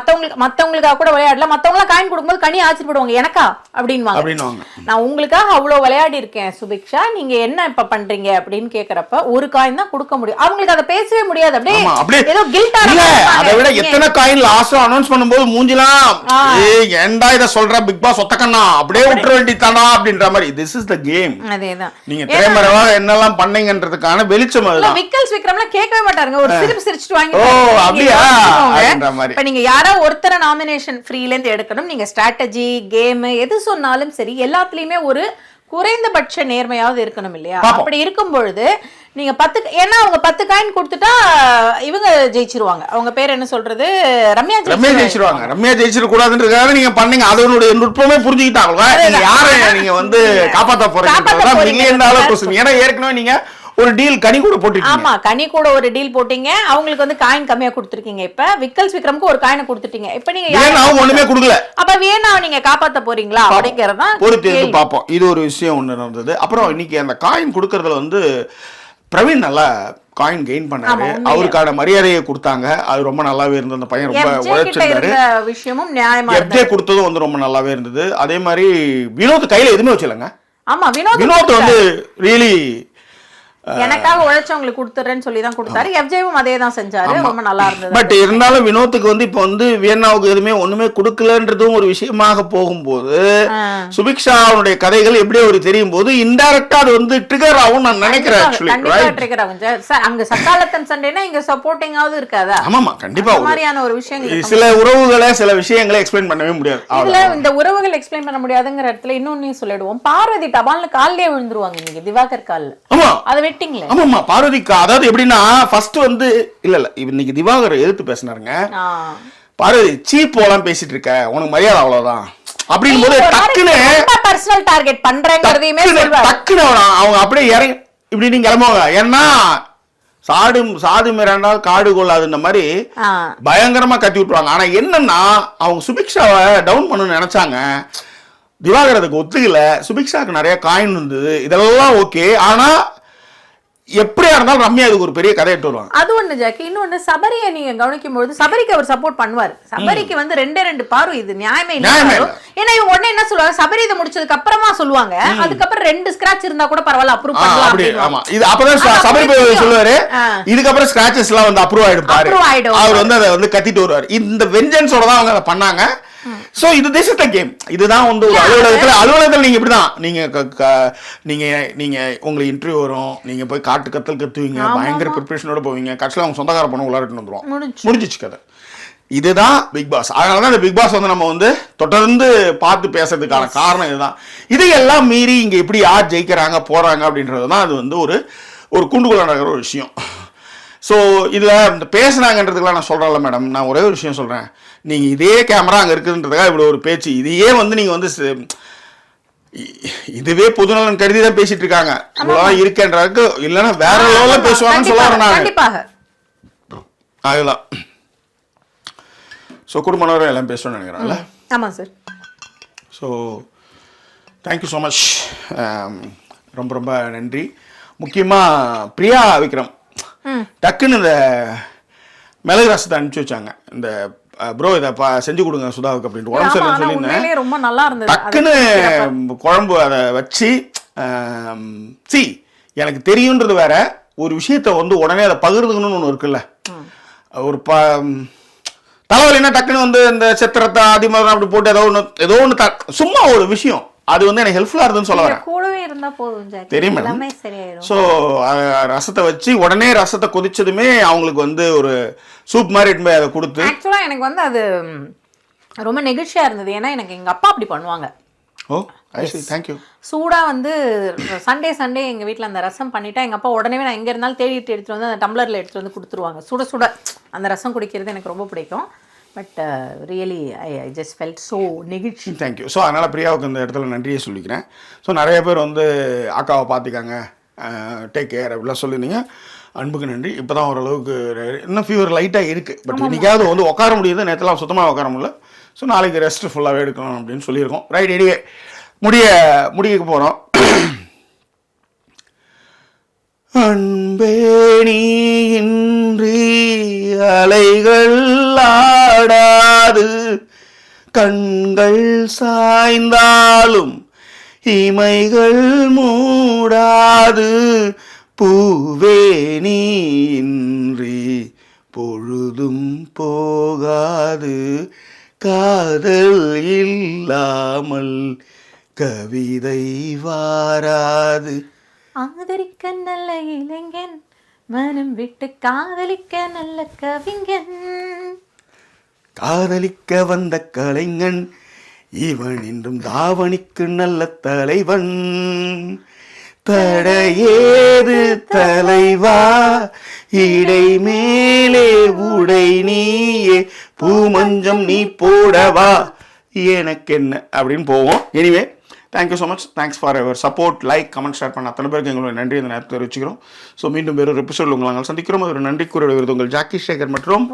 [SPEAKER 2] மத்தவங்களுக்காக கூட விளையாடல. மத்தவங்க காயின் கொடுக்கும்போது கனி ஆச்சரியப்படுவாங்க, எனக்கா அப்படின்னு. நான் உங்களுக்காக அவ்வளவு விளையாடி இருக்கேன் சுபிக்ஷா, நீங்க என்ன இப்ப பண்றீங்க அப்படின்னு கேக்குறப்ப ஒரு காயின் தான் கொடுக்க முடியும். அவங்களுக்கு அதை பேசவே முடியாது. அப்படியே ஏதோ கில்ட்டா
[SPEAKER 1] இல்ல, அதை விட எத்தனை காயின் லாஸ்ட் அனௌன்ஸ் பண்ணும்போது மூஞ்சிலாம் ஏன்டா இத சொல்ற பிக் பாஸ் ஒத்தக்கண்ணா, அப்படியே விட்டுற வேண்டியதானா அப்படின்ற மாதிரி. This is the game.
[SPEAKER 2] அதேதான்,
[SPEAKER 1] நீங்க திரைமறைவா என்னெல்லாம் பண்ணீங்கன்றதுக்கான வெளிச்சம் அதுதான்.
[SPEAKER 2] விக்கல்ஸ் விக்ரம்ல கேட்கவே மாட்டாருங்க, ஒரு சிரிப்பு சிரிச்சிட்டு வாங்கி.
[SPEAKER 1] ஓ அப்படியே.
[SPEAKER 2] இப்ப நீங்க யாரோ ஒருத்தர நாமினேஷன் ஃப்ரீல இருந்து எடுக்கணும், நீங்க ஸ்ட்ராட்டஜி கேம் எது சொன்னாலும் சரி எல்லாத்துலயுமே ஒரு குறைந்தபட்ச நேர்மையாவது இருக்கணும் இல்லையா? அப்படி இருக்கும் பொழுது நீங்க 10, ஏன்னா அவங்க 10 காயின் கொடுத்துட்டா இவங்க ஜெயிச்சிருவாங்க. அவங்க பேர் என்ன சொல்றது, ரம்யா ஜெயிச்சிருவாங்க.
[SPEAKER 1] ரம்யா ஜெயிச்சிட கூடாதுன்றதுக்காக நீங்க பண்ணீங்க. அதனுடைய நுட்பமே புரிஞ்சுக்கிட்டாங்க. யாரை நீங்க வந்து காப்பாத்த போறீங்க. ஏன்னா ஏற்கனவே நீங்க ஒரு டீல் கனி கூட போட்டீங்க.
[SPEAKER 2] ஆமா, கனி கூட ஒரு டீல் போட்டீங்க. அவங்களுக்கு வந்து காயின் கம்மியா கொடுத்துருக்கீங்க. இப்ப விக்கல்ஸ் விக்ரமுக்கு ஒரு காயினை கொடுத்துட்டீங்க. இப்ப நீங்க
[SPEAKER 1] ஒண்ணுமே கொடுக்கல.
[SPEAKER 2] அப்ப வேணா நீங்க காப்பாத்த போறீங்களா அப்படிங்கறதா
[SPEAKER 1] பொறுத்து பாப்போம். இது ஒரு விஷயம் ஒண்ணு நடந்தது. அப்புறம் இன்னைக்கு அந்த காயின் கொடுக்கறதுல வந்து பிரவீன் நல்லா காயின் கெயின் பண்ணாரு. அவருக்கான மரியாதையை கொடுத்தாங்க. அது ரொம்ப நல்லாவே இருந்தது. அந்த பையன் ரொம்ப உழைச்சிருந்தாரு.
[SPEAKER 2] விஷயமும் நியாயமா
[SPEAKER 1] இருந்தது. கொடுத்ததும் வந்து ரொம்ப நல்லாவே இருந்தது. அதே மாதிரி வினோத் கையில எதுவுமே வச்சலங்க.
[SPEAKER 2] ஆமா,
[SPEAKER 1] வினோத் வந்து ரியலி
[SPEAKER 2] எனக்காக உழைச்சவங்களுக்கு கொடுத்துறேன்னு சொல்லி தான் கொடுத்தாரு. எஃப்ஜேவும் அதே தான் செஞ்சாரு. ரொம்ப நல்லா இருந்தது.
[SPEAKER 1] பட் இருந்தாலும் வினோத்துக்கு வந்து இப்போ வந்து வியன்னாவுக்கு எதுவுமே ஒண்ணுமே கொடுக்கலன்றதும் ஒரு விஷயமாக போகும்போது சுபிக்ஷாவுடைய கதைகள் எப்படி ஒரு தெரியும் போது இன்டைரக்டா அது வந்து ட்ரிகர் ஆகும் நான் நினைக்கிறேன்.
[SPEAKER 2] கண்டிப்பா ட்ரிகர் ஆகும். அங்க சக்காலத்தன் சண்டைனா இங்க சப்போர்ட்டிங்காவது இருக்காதா?
[SPEAKER 1] ஆமாமா, கண்டிப்பா
[SPEAKER 2] மாதிரியான ஒரு விஷயம்.
[SPEAKER 1] சில உறவுகளை சில விஷயங்களை எக்ஸ்பிளைன் பண்ணவே முடியாது.
[SPEAKER 2] இதுல இந்த உறவுகள் எக்ஸ்பிளைன் பண்ண முடியாதுங்கிற இடத்துல இன்னொன்னு சொல்லிடுவோம். பார்வதி டபால்னு கால்லே விழுந்துருவாங்க இன்னைக்கு திவாகர் கால்ல.
[SPEAKER 1] ஆமா,
[SPEAKER 2] அது
[SPEAKER 1] ஆமாமா பார்வதிக்கா. அதாவது எப்படின்னா ஃபர்ஸ்ட் வந்து இல்ல இன்னைக்கு திவாகர் எதிர்த்து பேசினாருங்க. பார்வதி சீப் போலாம் பேசிட்டு இருக்க, உனக்கு மரியாதை அவ்வளவுதான் அப்படிங்கும் போது டக்குன்னு
[SPEAKER 2] பர்சனல் டார்கெட் பண்றேங்கறதையுமே சொல்வாரு. டக்குன்னு
[SPEAKER 1] அவங்க அப்படியே இறங்கி இப்படி நீங்க கிளம்புவாங்க. ஏன்னா சாது மிராண்டால் காடு கொள்ளாதுன்ற மாதிரி பயங்கரமா கத்தி விட்டுருவாங்க. ஆனா என்னன்னா அவங்க சுபிக்ஷாவை டவுன் பண்ணணும்னு நினைச்சாங்க. திவாகர் அதுக்கு ஒத்துக்கல. சுபிக்ஷாவுக்கு நிறைய காயின் இருந்தது, இதெல்லாம் ஓகே. ஆனா எப்படியா இருந்தாலும் ரம்யா இதுக்கு ஒரு பெரிய கதை எடுத்து வருவாங்க.
[SPEAKER 2] அது ஒண்ணு ஜாக்கி. இன்னொன்னு சபரியை நீங்க கவனிக்கும் பொழுது சபரிக்கு அவர் சப்போர்ட் பண்ணுவாரு. சபரிக்கு வந்து 2 பார்வை இது நியாயமே இல்ல. ஏன்னா இவங்க உடனே என்ன சொல்லுவாங்க, சபரி இதை முடிச்சதுக்கு அப்புறமா சொல்லுவாங்க, அதுக்கப்புறம் 2 ஸ்கிராட்ச் இருந்தா கூட பரவாயில்ல அப்ரூவ் பண்ணலாம்.
[SPEAKER 1] ஆமா, இது அப்பதான் சபரி சொல்லுவாரு, இதுக்கப்புறம் ஸ்கிராச்சஸ் எல்லாம் வந்து அப்ரூவ் ஆயிடும் பாரு. அவர் வந்து அதை வந்து கத்திட்டு வருவாரு. இந்த வெஞ்சன்ஸோட தான் அவங்க அதை பண்ணாங்க. So this is the game. இதுதான் வந்து ஒரு அலுவலகத்தில் நீங்கள் இப்படி தான் நீங்கள் உங்களுக்கு இன்டர்வியூ வரும், நீங்கள் போய் கத்தல் கத்துவீங்க, பயங்கர ப்ரிப்பரேஷனோட போவீங்க, கட்சியில் அவங்க சொந்தக்கார பொண்ணு உள்ளாரிட்டு வந்துடுவோம், முடிஞ்சிச்சு கதை. இதுதான் பிக் பாஸ். அதனால தான் இந்த பிக் பாஸ் வந்து நம்ம வந்து தொடர்ந்து பார்த்து பேசுறதுக்கான காரணம் இதுதான். இதையெல்லாம் மீறி இங்கே எப்படி யார் ஜெயிக்கிறாங்க போகிறாங்க அப்படின்றது தான் அது வந்து ஒரு குண்டுக்குள்ள நடக்கிற ஒரு விஷயம். ஸோ இதில் இந்த பேசுனாங்கன்றதுக்கெலாம் நான் சொல்கிறேன்ல மேடம், நான் ஒரே ஒரு விஷயம் சொல்கிறேன். நீங்கள் இதே கேமரா அங்கே இருக்குன்றதுக்காக இவ்வளோ ஒரு பேச்சு, இதையே வந்து நீங்கள் வந்து இதுவே பொதுநலன் கருதி தான் பேசிட்டு இருக்காங்க. இவ்வளோ இருக்கேன்றதுக்கு இல்லைன்னா வேற லெவலில் பேசுவாங்கன்னு சொல்ல வரேன் நான். அதுதான். ஸோ குடும்பம் எல்லாம் பேசணும்னு நினைக்கிறேன்ல.
[SPEAKER 2] ஆமாம் sir.
[SPEAKER 1] So thank you so much. ரொம்ப ரொம்ப நன்றி. முக்கியமாக பிரியா விக்ரம் டக்குன்னு இந்த மிளகு ரசத்தை அனுப்பிச்சி வச்சாங்க. இந்த ப்ரோ இதை செஞ்சு கொடுங்க சுதாவுக்கு அப்படின்ட்டு உடம்பு சரியில்லைன்னு சொல்லியிருந்தேன்.
[SPEAKER 2] ரொம்ப நல்லா இருந்தது.
[SPEAKER 1] டக்குன்னு குழம்பு அதை வச்சு எனக்கு தெரியுன்றது வேற, ஒரு விஷயத்த வந்து உடனே அதை பகிர்ந்துக்கணும்னு ஒன்று இருக்குல்ல. ஒரு தலைவலினா டக்குன்னு வந்து இந்த சித்திரத்தை அதிமரம் அப்படி போட்டு ஏதோ ஒன்று சும்மா ஒரு விஷயம் அது வந்து எனக்கு ஹெல்ப்ஃபுல்லாக இருந்துன்னு சொல்ல வரேன்.
[SPEAKER 2] கூடவே இருந்தா போதும்
[SPEAKER 1] தெரியும் மேடம். ஸோ ரசத்தை வச்சு உடனே ரசத்தை கொதிச்சதுமே அவங்களுக்கு வந்து ஒரு சூப் மாதிரி எடுத்து போய் அதை கொடுத்து.
[SPEAKER 2] ஆக்சுவலாக எனக்கு வந்து அது ரொம்ப நெகிழ்ச்சியாக இருந்தது. ஏன்னா எனக்கு எங்கள் அப்பா அப்படி பண்ணுவாங்க.
[SPEAKER 1] ஓ தேங்க்யூ.
[SPEAKER 2] சூடாக வந்து சண்டே எங்கள் வீட்டில் அந்த ரசம் பண்ணிவிட்டா எங்கள் அப்பா உடனே நான் எங்கே இருந்தாலும் தேடிட்டு எடுத்துகிட்டு வந்து அந்த டம்ளரில் எடுத்துகிட்டு வந்து கொடுத்துருவாங்க. சுட சுட அந்த ரசம் குடிக்கிறது எனக்கு ரொம்ப பிடிக்கும். But really I just felt so நெகிழ்ச்சி.
[SPEAKER 1] தேங்க்யூ. ஸோ அதனால் பிரியாவுக்கு இந்த இடத்துல நன்றியை சொல்லிக்கிறேன். ஸோ நிறைய பேர் வந்து அக்காவை பார்த்துக்காங்க, டேக் கேர் அப்படிலாம் சொல்லியிருந்தீங்க. அன்புக்கு நன்றி. இப்போ தான் ஓரளவுக்கு இன்னும் ஃபீவர் லைட்டாக இருக்குது. பட் இன்றைக்காவது வந்து உட்கார முடியுது, நேற்றுலாம் சுத்தமாக உட்கார முடியல. ஸோ நாளைக்கு ரெஸ்ட் ஃபுல்லாகவே எடுக்கணும் அப்படின்னு சொல்லியிருக்கோம். ரைட், எடியே முடிக்க போகிறோம். அன்பே நீ இன்றி அலைகள் ஆடாது, கண்கள் சாய்ந்தாலும் இமைகள் மூடாது, பூவே நீ இன்றி பொழுதும் போகாது, காதல் இல்லாமல் கவிதை வாராது.
[SPEAKER 2] ஆதரிக்க நல்ல இளைஞன், மனம் விட்டு காதலிக்க நல்ல கவிஞன்,
[SPEAKER 1] காதலிக்க வந்த கலைஞன் இவன் என்றும் தாவணிக்கு நல்ல தலைவன், தடையேது தலைவா இடை மேலே உடை நீயே, பூமஞ்சம் நீ போடவா எனக்கு என்ன அப்படின்னு போவோம். Anyway thank you so much. Thanks for your support. Like, comment, share பண்ண அத்தனை பேருக்கு எங்களுடைய நன்றி இந்த நேரத்தை தெரிவிச்சுக்கிறோம். ஸோ மீண்டும் வேறு ஒரு எபிசோட் உங்களை நாங்கள் சந்திக்கிறோம். ஒரு நன்றி கூற உங்கள் ஜாக்கி சேகர் மற்றும்